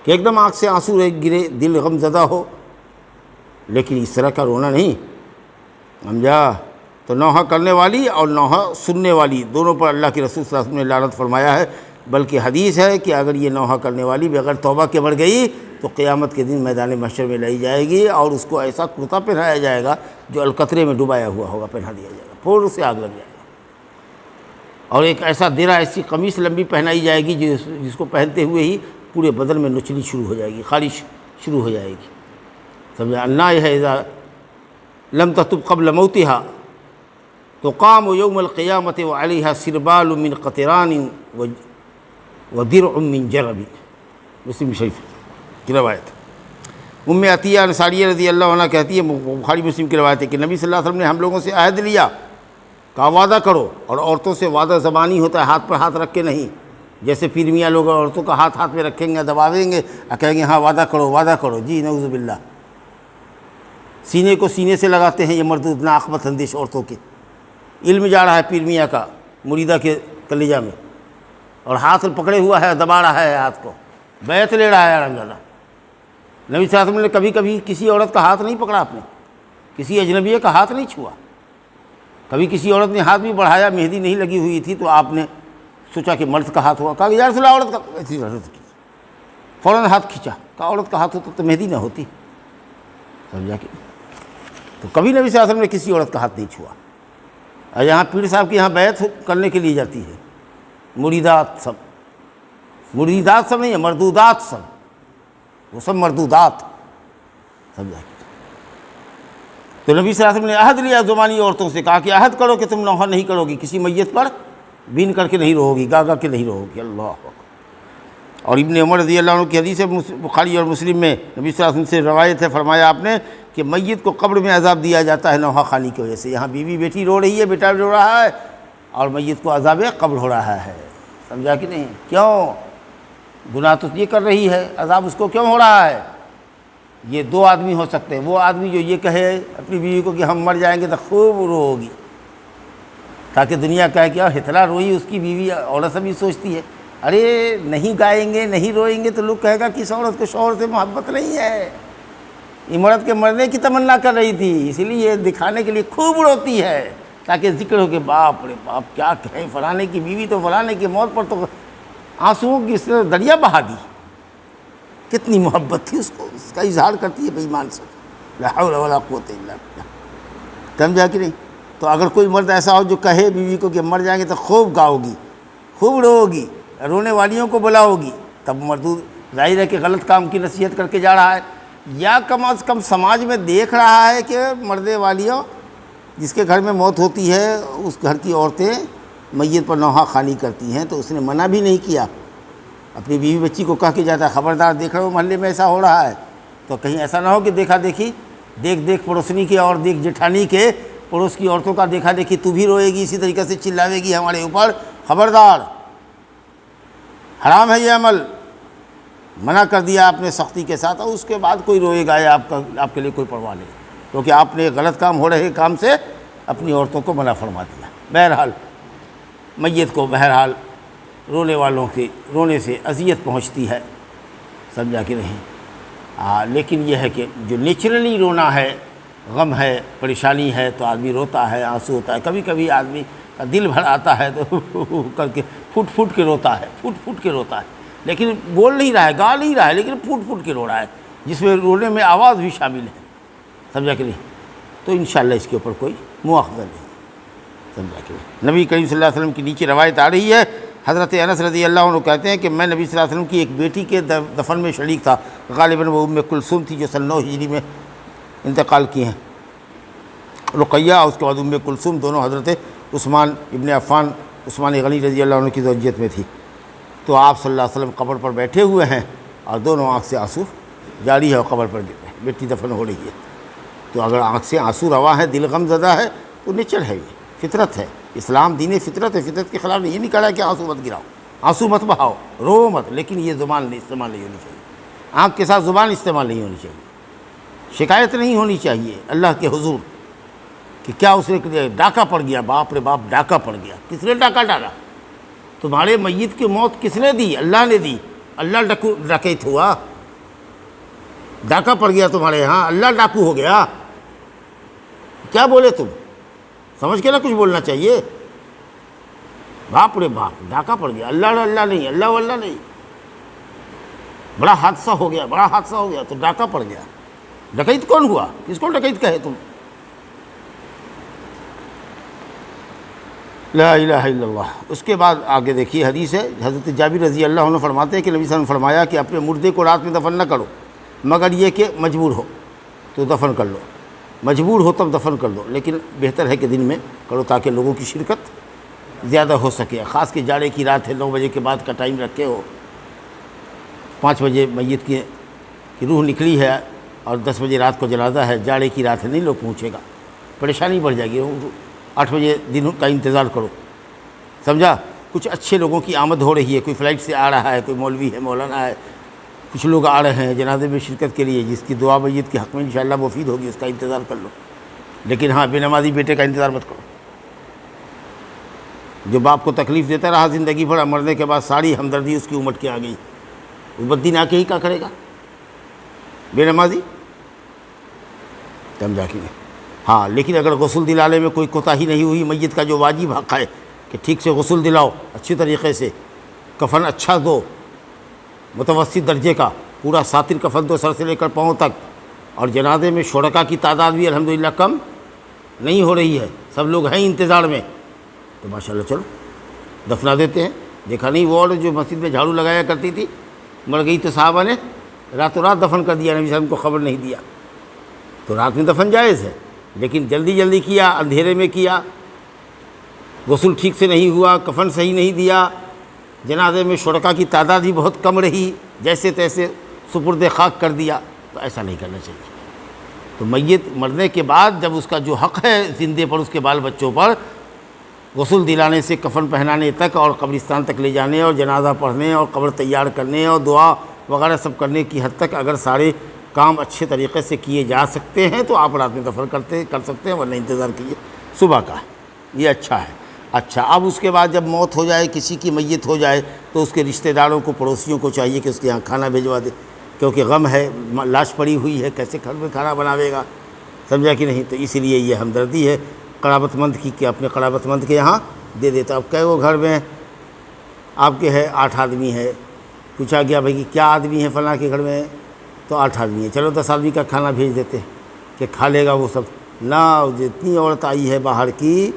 کہ ایک دم آنکھ سے آنسو گرے، دل غم زدہ ہو، لیکن اس طرح کا رونا نہیں، سمجھا؟ تو نوحہ کرنے والی اور نوحہ سننے والی دونوں پر اللہ کے رسول صلی اللہ علیہ وسلم نے لعنت فرمایا ہے، بلکہ حدیث ہے کہ اگر یہ نوحہ کرنے والی بغیر توبہ کے مر گئی تو قیامت کے دن میدان محشر میں لائی جائے گی اور اس کو ایسا کرتا پہنایا جائے گا جو القطرے میں ڈبایا ہوا ہوگا، پہنا دیا جائے گا، پھر اسے آگ لگ جائے گا، اور ایک ایسا درع، ایسی قمیص لمبی پہنائی جائے گی جس کو پہنتے ہوئے ہی پورے بدن میں نچلی شروع ہو جائے گی، خارش شروع ہو جائے گی، سمجھا؟ النائحہ اذا لم تتب قبل موتها تقام یوم القیامت وعلیہا سربال من قطران ودرع من جرب، مسلم شریف کی روایت۔ عطیہ انصاریہ رضی اللہ عنہ کہتی ہے، بخاری مسلم کی روایت ہے کہ نبی صلی اللہ علیہ وسلم نے ہم لوگوں سے عہد لیا، کہا وعدہ کرو، اور عورتوں سے وعدہ زبانی ہوتا ہے، ہاتھ پر ہاتھ رکھ کے نہیں، جیسے پیر میاں لوگ عورتوں کا ہاتھ میں رکھیں گے، دباویں گے، کہیں گے ہاں وعدہ کرو، جی نعوذ باللہ، سینے کو سینے سے لگاتے ہیں یہ مردود ناقبت اندیش عورتوں کے۔ علم جا رہا ہے پیر میاں کا، مریدہ کے کلیجہ میں، اور ہاتھ پکڑے ہوا ہے، دبا رہا ہے ہاتھ کو، بیعت لے رہا ہے رمضانہ۔ نبی صلی اللہ علیہ وسلم نے کبھی کبھی کسی عورت کا ہاتھ نہیں پکڑا، آپ نے کسی اجنبیہ کا ہاتھ نہیں چھوا۔ کبھی کسی عورت نے ہاتھ بھی بڑھایا، مہندی نہیں لگی ہوئی تھی تو آپ نے سوچا کہ مرد کا ہاتھ ہوا، کہا کہ یا رسول اللہ عورت کا، ایسی حرکت کی، فوراً ہاتھ کھینچا، کہا عورت کا ہاتھ ہوتا تو مہندی نہ ہوتی، سمجھا کہ تو کبھی نبی صلی اللہ علیہ وسلم نے کسی عورت کا ہاتھ نہیں چھوا۔ اور یہاں پیر صاحب کی یہاں بیعت کرنے کے لیے جاتی ہے مریدات سب، مریدات سب نہیں ہے، مردودات سب، وہ سب مردودات، سمجھا۔ تو نبی صلی اللہ علیہ وسلم نے عہد لیا زمانی عورتوں سے، کہا کہ عہد کرو کہ تم نوحہ نہیں کرو گی، کسی میت پر بین کر کے نہیں رہو گی، گاگا کے نہیں رہو گی۔ اللہ اکبر۔ اور ابن عمر رضی اللہ عنہ کی حدیث ہے بخاری اور مسلم میں، نبی صلی اللہ علیہ وسلم سے روایت ہے، فرمایا آپ نے کہ میت کو قبر میں عذاب دیا جاتا ہے نوحہ خوانی کی وجہ سے۔ یہاں بیوی بیٹی رو رہی ہے، بیٹا رو رہا ہے، اور میت کو عذاب قبر ہو رہا ہے، سمجھا کہ نہیں؟ کیوں؟ گناہ تو یہ کر رہی ہے، عذاب اس کو کیوں ہو رہا ہے؟ یہ دو آدمی ہو سکتے ہیں، وہ آدمی جو یہ کہے اپنی بیوی کو کہ ہم مر جائیں گے تو خوب رو ہوگی، تاکہ دنیا کہے کہ اتنا روئی اس کی بیوی۔ عورت سب یہ سوچتی ہے ارے نہیں گائیں گے، نہیں روئیں گے تو لوگ کہے گا کہ اس عورت کو شوہر سے محبت نہیں ہے، عمرت کے مرنے کی تمنا کر رہی تھی، اسی لیے یہ دکھانے کے لیے خوب روتی ہے، تاکہ ذکر ہو کہ باپ رے باپ کیا کہیں، فلانے کی بیوی تو فلانے کی موت پر تو آنسوؤں کی دریا بہا دی، کتنی محبت تھی اس کو، اس کا اظہار کرتی ہے بے ایمان سے، لا حول ولا قوت الا باللہ، سمجھا کہ نہیں؟ تو اگر کوئی مرد ایسا ہو جو کہے بیوی کو کہ مر جائیں گے تو خوب گاؤ گی، خوب رو گی، رونے والیوں کو بلاؤ گی، تب مردود ظاہر ہے کہ غلط کام کی نصیحت کر کے جا رہا ہے، یا کم از کم سماج میں دیکھ رہا ہے کہ مردے والیوں جس کے گھر میں موت ہوتی ہے اس گھر کی عورتیں میت پر نوحہ خوانی کرتی ہیں، تو اس نے منع بھی نہیں کیا، اپنی بیوی بچی کو کہہ کے جاتا ہے خبردار دیکھ رہے ہو محلے میں ایسا ہو رہا ہے، تو کہیں ایسا نہ ہو کہ دیکھا دیکھی، دیکھ پڑوسنی کے اور دیکھ جٹھانی کے پڑوس کی عورتوں کا دیکھا دیکھی تو بھی روئے گی، اسی طریقے سے چلاوے گی ہمارے اوپر، خبردار، حرام ہے یہ عمل، منع کر دیا آپ نے سختی کے ساتھ، اور اس کے بعد کوئی روئے گا یا آپ کے لیے کوئی پرواہ نہیں، کیونکہ آپ نے غلط کام ہو رہے کام سے اپنی عورتوں کو منع فرما دیا۔ بہرحال میت کو بہرحال رونے والوں کے رونے سے اذیت پہنچتی ہے، سمجھا کہ نہیں؟ لیکن یہ ہے کہ جو نیچرلی رونا ہے، غم ہے، پریشانی ہے تو آدمی روتا ہے، آنسو ہوتا ہے، کبھی کبھی آدمی کا دل بھر آتا ہے تو کر کے پھوٹ کے روتا ہے، پھوٹ کے روتا ہے، لیکن بول نہیں رہا ہے، گا نہیں رہا ہے، لیکن پھوٹ کے رو رہا ہے، جس میں رونے میں آواز بھی شامل ہے، سمجھا کہ نہیں؟ تو انشاءاللہ اس کے اوپر کوئی مواخذہ نہیں، سمجھا کہ نہیں؟ نبی کریم صلی اللہ علیہ وسلم کی نیچے روایت آ رہی ہے، حضرت انس رضی اللہ عنہ کہتے ہیں کہ میں نبی صلی اللہ علیہ وسلم کی ایک بیٹی کے دفن میں شریک تھا، غالباً وہ ام کلثوم تھی جو سن 9 ہجری میں انتقال کی ہیں، رقیہ اور اس کے بعد ام کلثوم، دونوں حضرت عثمان ابن عفان، عثمان غنی رضی اللہ عنہ کی زوجیت میں تھی۔ تو آپ صلی اللہ علیہ وسلم قبر پر بیٹھے ہوئے ہیں اور دونوں آنکھ سے آنسو جاری ہے اور قبر پر بیٹی دفن ہو رہی ہے، تو اگر آنکھ سے آنسو روا ہے، دل غم زدہ ہے تو نیچر ہے، یہ فطرت ہے، اسلام دین فطرت ہے، فطرت کے خلاف یہ نہیں کہا کہ آنسو مت گراؤ، آنسو مت بہاؤ، رو مت، لیکن یہ زبان استعمال نہیں ہونی چاہیے، آنکھ کے ساتھ زبان استعمال نہیں ہونی چاہیے، شکایت نہیں ہونی چاہیے اللہ کے حضور کہ کیا اس نے ڈاکہ پڑ گیا، باپ رے باپ ڈاکہ پڑ گیا، کس نے ڈاکہ ڈالا؟ تمہارے میت کی موت کس نے دی؟ اللہ نے دی، اللہ ڈکیت ہوا، ڈاکہ پڑ گیا تمہارے یہاں، اللہ ڈاکو ہو گیا، کیا بولے تم؟ سمجھ کے نہ کچھ بولنا چاہیے، باپ رے باپ ڈاکہ پڑ گیا، اللہ نہیں، اللہ واللہ نہیں، بڑا حادثہ ہو گیا، بڑا حادثہ ہو گیا، تو ڈاکہ پڑ گیا، ڈکیت کون ہوا؟ کس کو ڈکیت کہے تم؟ لا الہ الا اللہ۔ اس کے بعد آگے دیکھیے حدیث ہے، حضرت جابر رضی اللہ عنہ فرماتے ہیں کہ نبی صلی اللہ علیہ وسلم نے فرمایا کہ اپنے مردے کو رات میں دفن نہ کرو مگر یہ کہ مجبور ہو تو دفن کر لو، مجبور ہو تب دفن کر لو، لیکن بہتر ہے کہ دن میں کرو تاکہ لوگوں کی شرکت زیادہ ہو سکے، خاص کہ جاڑے کی رات ہے، 9 بجے کے بعد کا ٹائم رکھے ہو، 5 بجے میت کی روح نکلی ہے اور 10 بجے رات کو جنازہ ہے، جاڑے کی رات ہے، نہیں لوگ پہنچے گا، پریشانی بڑھ جائے گی، 8 بجے دن کا انتظار کرو، سمجھا؟ کچھ اچھے لوگوں کی آمد ہو رہی ہے، کوئی فلائٹ سے آ رہا ہے، کوئی مولوی ہے، مولانا ہے، کچھ لوگ آ رہے ہیں جنازے میں شرکت کے لیے، جس کی دعا میت کے حق میں انشاءاللہ مفید ہوگی، اس کا انتظار کر لو، لیکن ہاں بے نمازی بیٹے کا انتظار مت کرو، جو باپ کو تکلیف دیتا رہا زندگی بھر، مرنے کے بعد ساری ہمدردی اس کی امٹ کے آ گئی، وہ بددین آ کے ہی کیا کرے گا؟ بے نمازی سمجھا کہ نہیں؟ ہاں، لیکن اگر غسل دلانے میں کوئی کوتاہی نہیں ہوئی، میت کا جو واجب حق ہے کہ ٹھیک سے غسل دلاؤ، اچھی طریقے سے کفن اچھا دو، متوسط درجے کا پورا ساتر کفن دو سر سے لے کر پاؤں تک، اور جنازے میں شرکا کی تعداد بھی الحمدللہ کم نہیں ہو رہی ہے، سب لوگ ہیں انتظار میں، تو ماشاءاللہ چلو دفنا دیتے ہیں۔ دیکھا نہیں وہ عورت جو مسجد میں جھاڑو لگایا کرتی تھی، مر گئی تو صحابہ نے راتوں رات دفن کر دیا، نبی صلی اللہ علیہ وسلم کو خبر نہیں دیا، تو رات میں دفن جائز ہے، لیکن جلدی جلدی کیا، اندھیرے میں کیا، غسل ٹھیک سے نہیں ہوا، کفن صحیح نہیں دیا، جنازے میں شرکا کی تعداد بھی بہت کم رہی، جیسے تیسے سپرد خاک کر دیا، تو ایسا نہیں کرنا چاہیے۔ تو میت مرنے کے بعد جب اس کا جو حق ہے زندے پر، اس کے بال بچوں پر، غسل دلانے سے کفن پہنانے تک اور قبرستان تک لے جانے اور جنازہ پڑھنے اور قبر تیار کرنے اور دعا وغیرہ سب کرنے کی حد تک اگر سارے کام اچھے طریقے سے کیے جا سکتے ہیں تو آپ رات میں دفن کر سکتے ہیں، ورنہ انتظار کیجیے صبح کا، یہ اچھا ہے۔ اچھا، اب اس کے بعد جب موت ہو جائے، کسی کی میت ہو جائے، تو اس کے رشتہ داروں کو، پڑوسیوں کو چاہیے کہ اس کے یہاں کھانا بھیجوا دے، کیونکہ غم ہے، لاش پڑی ہوئی ہے، کیسے گھر میں کھانا بناوے گا، سمجھا کہ نہیں؟ تو اس لیے یہ ہمدردی ہے قرابت مند کی کہ اپنے قرابت مند کے یہاں دے دیتا۔ اب کئے وہ گھر میں آپ کے ہے 8 آدمی ہے، پوچھا گیا بھائی کہ کیا آدمی ہے فلاں کے گھر میں، تو 8 آدمی ہے، چلو 10 آدمی کا کھانا بھیج دیتے کہ کھا لے گا وہ سب، نہ جتنی عورت آئی ہے باہر کی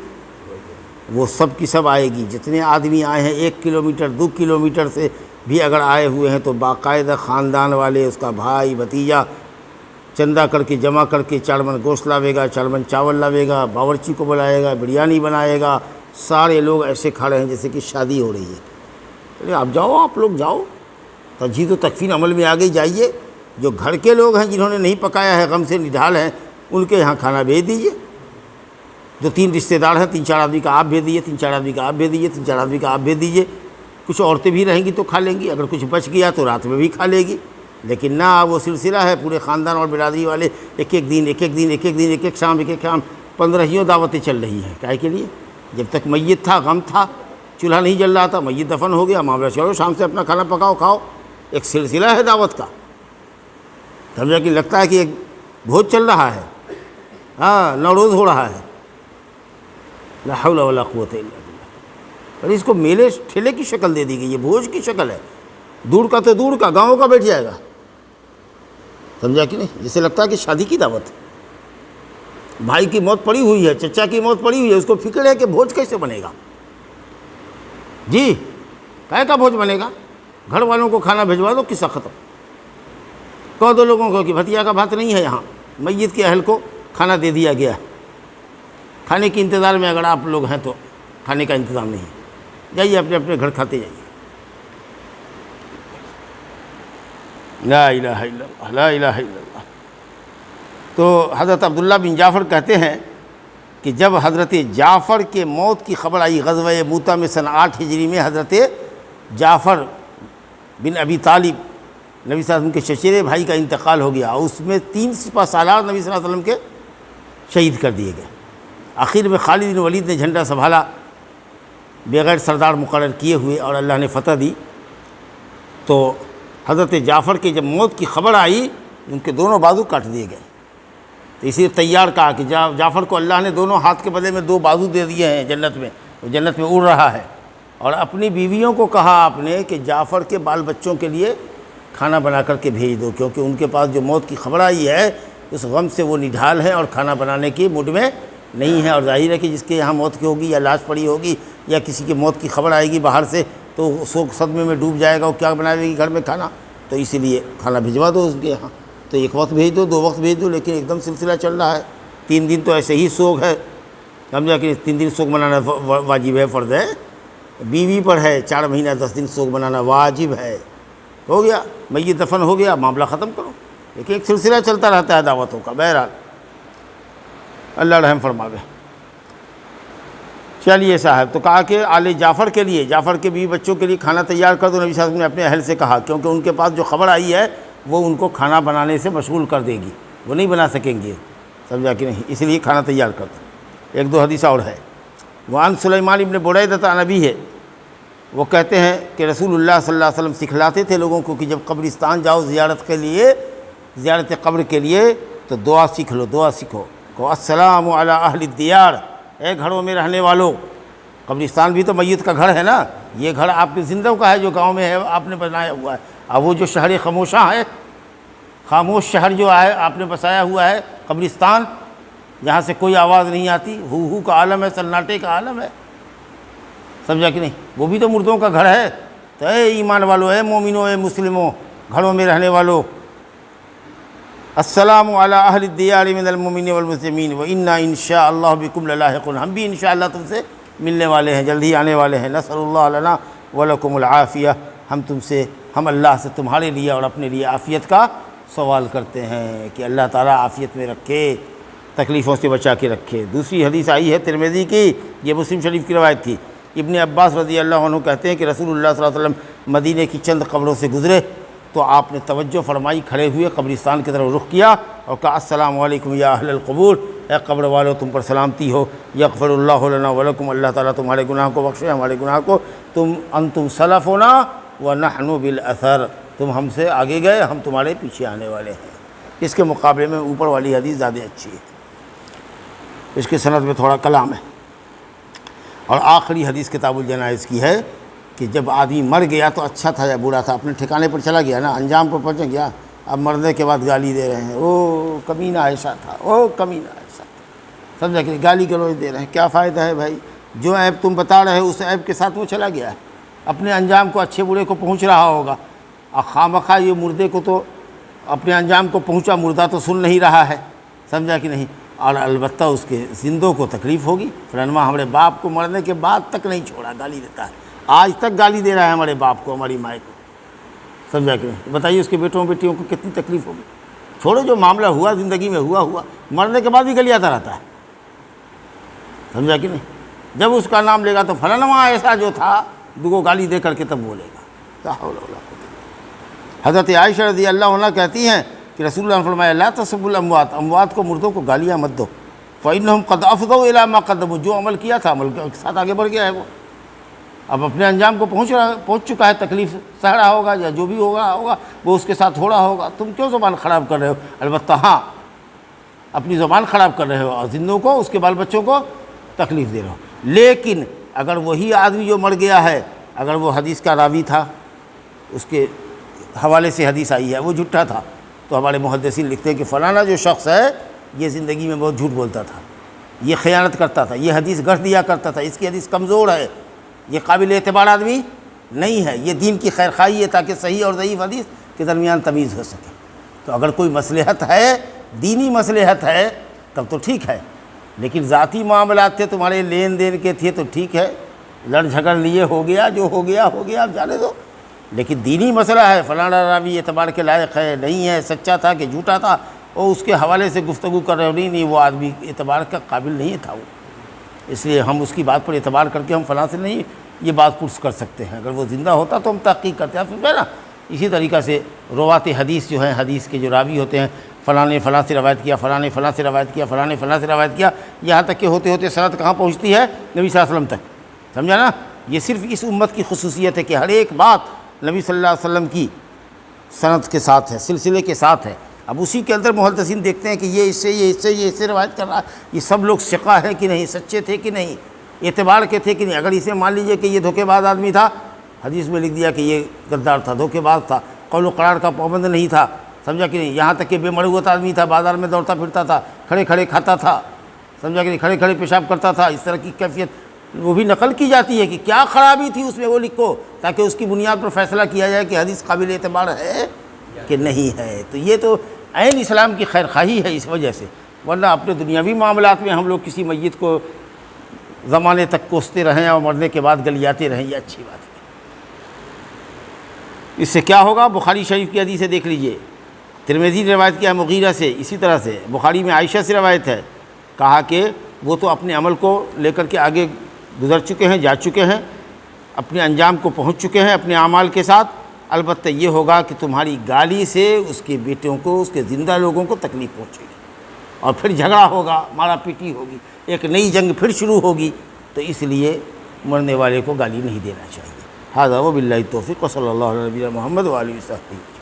وہ سب کی سب آئے گی، جتنے آدمی آئے ہیں 1 کلومیٹر 2 کلومیٹر سے بھی اگر آئے ہوئے ہیں تو باقاعدہ خاندان والے، اس کا بھائی بھتیجا چندہ کر کے جمع کر کے 4 من گوشت لاوے گا، 4 من چاول لاوے گا، باورچی کو بلائے گا، بریانی بنائے گا، سارے لوگ ایسے کھڑے ہیں جیسے کہ شادی ہو رہی ہے۔ آپ جاؤ، آپ لوگ جاؤ، تجہیز و تکفین عمل میں آگے جائیے، جو گھر کے لوگ ہیں جنہوں نے نہیں پکایا ہے، غم سے نڈھال ہیں، ان کے یہاں کھانا بھیج دیجیے۔ جو 3 رشتہ دار ہیں، 3-4 آدمی کا آپ بھیج دیجیے، 3-4 آدمی کا آپ بھیج دیجیے، 3-4 آدمی کا آپ بھیج دیجیے۔ کچھ عورتیں بھی رہیں گی تو کھا لیں گی، اگر کچھ بچ گیا تو رات میں بھی کھا لے گی، لیکن نہ وہ سلسلہ ہے پورے خاندان اور برادری والے ایک ایک دن ایک ایک شام 15 دعوتیں چل رہی ہیں، کائے کے لیے؟ جب تک میت تھا، غم تھا، چولہا نہیں جل رہا تھا، میت دفن ہو گیا، معاملہ چلو شام سے اپنا کھانا پکاؤ کھاؤ، ایک سلسلہ ہے دعوت کا، سمجھا کہ لگتا ہے کہ ایک بھوج چل رہا ہے، ہاں، نوروز ہو رہا ہے، لا حول ولا قوت الا باللہ۔ اور اس کو میلے ٹھیلے کی شکل دے دی گئی، یہ بھوج کی شکل ہے، دور کا تو دور کا، گاؤں کا بیٹھ جائے گا، سمجھا کہ نہیں؟ جسے لگتا ہے کہ شادی کی دعوت، بھائی کی موت پڑی ہوئی ہے، چچا کی موت پڑی ہوئی ہے، اس کو فکر ہے کہ بھوج کیسے بنے گا، جی کہے کا بھوج بنے گا، گھر والوں کو کھانا بھجوا دو، قصہ ختم، کہو دو لوگوں کو کہ بھتیجا کا بات نہیں ہے یہاں، میت کے اہل کو کھانا دے دیا گیا ہے، کھانے کے انتظار میں اگر آپ لوگ ہیں تو کھانے کا انتظام نہیں ہے، جائیے اپنے اپنے گھر کھاتے جائیے۔ لا الہ الا اللہ، لا الہ الا اللہ۔ تو حضرت عبداللہ بن جعفر کہتے ہیں کہ جب حضرت جعفر کے موت کی خبر آئی غزوہ موتہ میں سن 8 ہجری میں، حضرت جعفر بن ابی طالب نبی صلی اللہ علیہ وسلم کے چچیرے بھائی کا انتقال ہو گیا، اور اس میں 3 سپہ سالار نبی صلی اللہ علیہ وسلم کے شہید کر دیے گئے۔ آخر میں خالد بن ولید نے جھنڈا سنبھالا بغیر سردار مقرر کیے ہوئے، اور اللہ نے فتح دی۔ تو حضرت جعفر کی جب موت کی خبر آئی، ان کے دونوں بازو کاٹ دیے گئے، تو اسی لیے تیار کہا کہ جعفر کو اللہ نے دونوں ہاتھ کے بدلے میں 2 بازو دے دیے ہیں جنت میں، وہ جنت میں اڑ رہا ہے۔ اور اپنی بیویوں کو کہا آپ نے کہ جعفر کے بال بچوں کے لیے کھانا بنا کر کے بھیج دو، کیونکہ ان کے پاس جو موت کی خبر آئی ہے اس غم سے وہ نڈھال ہیں اور کھانا بنانے کی موڈ میں نہیں ہے، اور ظاہر ہے کہ جس کے یہاں موت کی ہوگی یا لاش پڑی ہوگی یا کسی کی موت کی خبر آئے گی باہر سے تو سوگ صدمے میں ڈوب جائے گا، وہ کیا بنائے گی گھر میں کھانا، تو اسی لیے کھانا بھجوا دو اس کے یہاں، تو 1 وقت بھیج دو، 2 وقت بھیج دو، لیکن ایک دم سلسلہ چل رہا ہے، 3 دن تو ایسے ہی سوگ ہے، سمجھا کہ 3 دن سوگ منانا واجب ہے، فرض ہے، بیوی پر ہے 4 مہینہ 10 دن سوگ منانا واجب ہے، ہو گیا میت دفن ہو گیا، معاملہ ختم کرو، لیکن ایک سلسلہ چلتا رہتا ہے دعوتوں کا۔ بہرحال اللہ رحم فرماوے۔ چلیے صاحب، تو کہا کہ آل جعفر کے لیے، جعفر کے بیوی بچوں کے لیے کھانا تیار کر دو، نبی صلی اللہ علیہ وسلم نے اپنے اہل سے کہا، کیونکہ ان کے پاس جو خبر آئی ہے وہ ان کو کھانا بنانے سے مشغول کر دے گی، وہ نہیں بنا سکیں گے، سمجھا کہ نہیں، اس لیے کھانا تیار کر دو۔ 1-2 حدیث اور ہے۔ وعن سلیمان ابن بریدہ عن ابیہ، وہ کہتے ہیں کہ رسول اللہ صلی اللہ علیہ وسلم سکھلاتے تھے لوگوں کو کہ جب قبرستان جاؤ زیارت کے لیے، زیارت قبر کے لیے، تو دعا سیکھ لو، دعا سیکھو کہ السلام علی اہل الدیار، اے گھروں میں رہنے والوں۔ قبرستان بھی تو میت کا گھر ہے نا، یہ گھر آپ کے زندوں کا ہے جو گاؤں میں ہے آپ نے بنایا ہوا ہے۔ اب وہ جو شہر خاموشاں ہے، خاموش شہر جو ہے آپ نے بسایا ہوا ہے قبرستان، جہاں سے کوئی آواز نہیں آتی، ہو کا عالم ہے، سناٹے کا عالم ہے، سمجھا کہ نہیں؟ وہ بھی تو مردوں کا گھر ہے۔ تو اے ایمان والو، اے مومنو، اے مسلموں، گھروں میں رہنے والوں، السلام علی اہل الدیار من المؤمنین والمسلمین وإنا ان شاء اللہ بکم للاحقون، ہم بھی انشاءاللہ تم سے ملنے والے ہیں، جلدی آنے والے ہیں۔ نسأل اللہ لنا ولکم العافیہ، ہم اللہ سے تمہارے لیے اور اپنے لیے عافیت کا سوال کرتے ہیں کہ اللہ تعالیٰ عافیت میں رکھے، تکلیفوں سے بچا کے رکھے۔ دوسری حدیث آئی ہے ترمذی کی، یہ مسلم شریف کی روایت تھی۔ ابن عباس رضی اللہ عنہ کہتے ہیں کہ رسول اللہ صلی اللہ علیہ وسلم مدینے کی چند قبروں سے گزرے تو آپ نے توجہ فرمائی، کھڑے ہوئے قبرستان کی طرف رخ کیا اور کہا السلام علیکم یا اہل القبور، اے قبر والو تم پر سلامتی ہو، یغفر اللہ لنا ولکم، اللہ تعالیٰ تمہارے گناہ کو بخشے، ہمارے گناہ کو، انتم سلفنا ونحن بالاثر، تم ہم سے آگے گئے، ہم تمہارے پیچھے آنے والے ہیں۔ اس کے مقابلے میں اوپر والی حدیث زیادہ اچھی ہے، اس کی سند میں تھوڑا کلام ہے۔ اور آخری حدیث کتاب الجنائز کی ہے کہ جب آدمی مر گیا تو اچھا تھا یا برا تھا، اپنے ٹھکانے پر چلا گیا نا، انجام پر پہنچ گیا، اب مرنے کے بعد گالی دے رہے ہیں، او کمینہ ایسا تھا، او کمینہ ایسا تھا، سمجھا کہ گالی گلوچ دے رہے ہیں، کیا فائدہ ہے بھائی؟ جو عیب تم بتا رہے ہو اس عیب کے ساتھ وہ چلا گیا ہے، اپنے انجام کو، اچھے برے کو پہنچ رہا ہوگا، اور خواہ یہ مردے کو تو اپنے انجام کو پہنچا، مردہ تو سن نہیں رہا ہے، سمجھا کہ نہیں؟ اور البتہ اس کے زندوں کو تکلیف ہوگی۔ فلانواں ہمارے باپ کو مرنے کے بعد تک نہیں چھوڑا، گالی دیتا ہے، آج تک گالی دے رہا ہے ہمارے باپ کو، ہماری مائیں کو، سمجھا کہ نہیں؟ بتائیے اس کے بیٹوں بیٹیوں کو کتنی تکلیف ہوگی۔ چھوڑو جو معاملہ ہوا زندگی میں ہوا، مرنے کے بعد بھی گالی آتا رہتا ہے، سمجھا کہ نہیں؟ جب اس کا نام لے گا تو فلانواں ایسا جو تھا، دو گالی دے کر کے تب بولے گا۔ لا حول ولا قوت الا باللہ۔ حضرت عائشہ رضی اللہ عنہ کہتی ہیں کہ رسول اللہ نے فرمایا لا تسبوا الاموات، اموات کو، مردوں کو گالیاں مت دو، فإنہم قد افضوا الی ما قدموا، جو عمل کیا تھا عمل کے ساتھ آگے بڑھ گیا ہے، وہ اب اپنے انجام کو پہنچ چکا ہے، تکلیف سہ رہا ہوگا یا جو بھی ہوگا وہ اس کے ساتھ ہو رہا ہوگا، تم کیوں زبان خراب کر رہے ہو؟ البتہ ہاں اپنی زبان خراب کر رہے ہو اور زندوں کو، اس کے بال بچوں کو تکلیف دے رہے ہو۔ لیکن اگر وہی آدمی جو مر گیا ہے، اگر وہ حدیث کا راوی تھا، اس کے حوالے سے حدیث آئی ہے، وہ جھوٹا تھا، تو ہمارے محدثین لکھتے ہیں کہ فلانا جو شخص ہے یہ زندگی میں بہت جھوٹ بولتا تھا، یہ خیانت کرتا تھا، یہ حدیث گڑھ دیا کرتا تھا، اس کی حدیث کمزور ہے، یہ قابل اعتبار آدمی نہیں ہے، یہ دین کی خیر خواہی ہے تاکہ صحیح اور ضعیف حدیث کے درمیان تمیز ہو سکے۔ تو اگر کوئی مصلحت ہے، دینی مصلحت ہے، تب تو ٹھیک ہے، لیکن ذاتی معاملات تھے، تمہارے لین دین کے تھے تو ٹھیک ہے، لڑ جھگڑ لیے، ہو گیا جو ہو گیا ہو گیا، اب جانے دو۔ لیکن دینی مسئلہ ہے، فلانا راوی اعتبار کے لائق ہے نہیں ہے، سچا تھا کہ جھوٹا تھا، اور اس کے حوالے سے گفتگو کر رہے ہو، نہیں وہ آدمی اعتبار کا قابل نہیں تھا وہ، اس لیے ہم اس کی بات پر اعتبار کر کے ہم فلاں سے نہیں یہ بات پرس کر سکتے ہیں، اگر وہ زندہ ہوتا تو ہم تحقیق کرتے ہیں، ہے نا۔ اسی طریقہ سے روات حدیث جو ہیں، حدیث کے جو راوی ہوتے ہیں، فلاں نے فلاں سے روایت کیا، فلاں نے فلاں سے روایت کیا، فلاں نے فلاں سے روایت کیا، یہاں تک کہ ہوتے ہوتے سند کہاں پہنچتی ہے؟ نبی صلی اللہ علیہ وسلم تک، سمجھا نا۔ یہ صرف اس امت کی خصوصیت ہے کہ ہر ایک بات نبی صلی اللہ علیہ وسلم کی سند کے ساتھ ہے، سلسلے کے ساتھ ہے۔ اب اسی کے اندر محدثین دیکھتے ہیں کہ یہ اس سے روایت کر رہا ہے، یہ سب لوگ ثقہ ہے کہ نہیں، سچے تھے کہ نہیں، اعتبار کے تھے کہ نہیں۔ اگر اسے مان لیجئے کہ یہ دھوکے باز آدمی تھا، حدیث میں لکھ دیا کہ یہ غدار تھا، دھوکے باز تھا، قول و قرار کا پابند نہیں تھا، سمجھا کہ نہیں، یہاں تک کہ بے مروت آدمی تھا، بازار میں دوڑتا پھرتا تھا، کھڑے کھڑے کھاتا تھا، سمجھا کہ نہیں، کھڑے کھڑے پیشاب کرتا تھا، اس طرح کی کیفیت وہ بھی نقل کی جاتی ہے کہ کیا خرابی تھی اس میں، وہ لکھو تاکہ اس کی بنیاد پر فیصلہ کیا جائے کہ حدیث قابل اعتبار ہے کہ نہیں ہے۔ تو یہ تو عین اسلام کی خیر خواہی ہے اس وجہ سے، ورنہ اپنے دنیاوی معاملات میں ہم لوگ کسی میت کو زمانے تک کوستے رہیں اور مرنے کے بعد گلیاتے رہیں، یہ اچھی بات ہے۔ اس سے کیا ہوگا؟ بخاری شریف کی حدیث دیکھ لیجئے، ترمذی نے روایت کیا ہے مغیرہ سے، اسی طرح سے بخاری میں عائشہ سے روایت ہے، کہا کہ وہ تو اپنے عمل کو لے کر کے آگے گزر چکے ہیں، جا چکے ہیں، اپنے انجام کو پہنچ چکے ہیں اپنے اعمال کے ساتھ، البتہ یہ ہوگا کہ تمہاری گالی سے اس کے بیٹوں کو، اس کے زندہ لوگوں کو تکلیف پہنچے گی، اور پھر جھگڑا ہوگا، مارا پیٹی ہوگی، ایک نئی جنگ پھر شروع ہوگی، تو اس لیے مرنے والے کو گالی نہیں دینا چاہیے۔ ھذا وباللہ التوفیق وصلی اللہ علیہ نبینا محمد وآلہ وصحبہ۔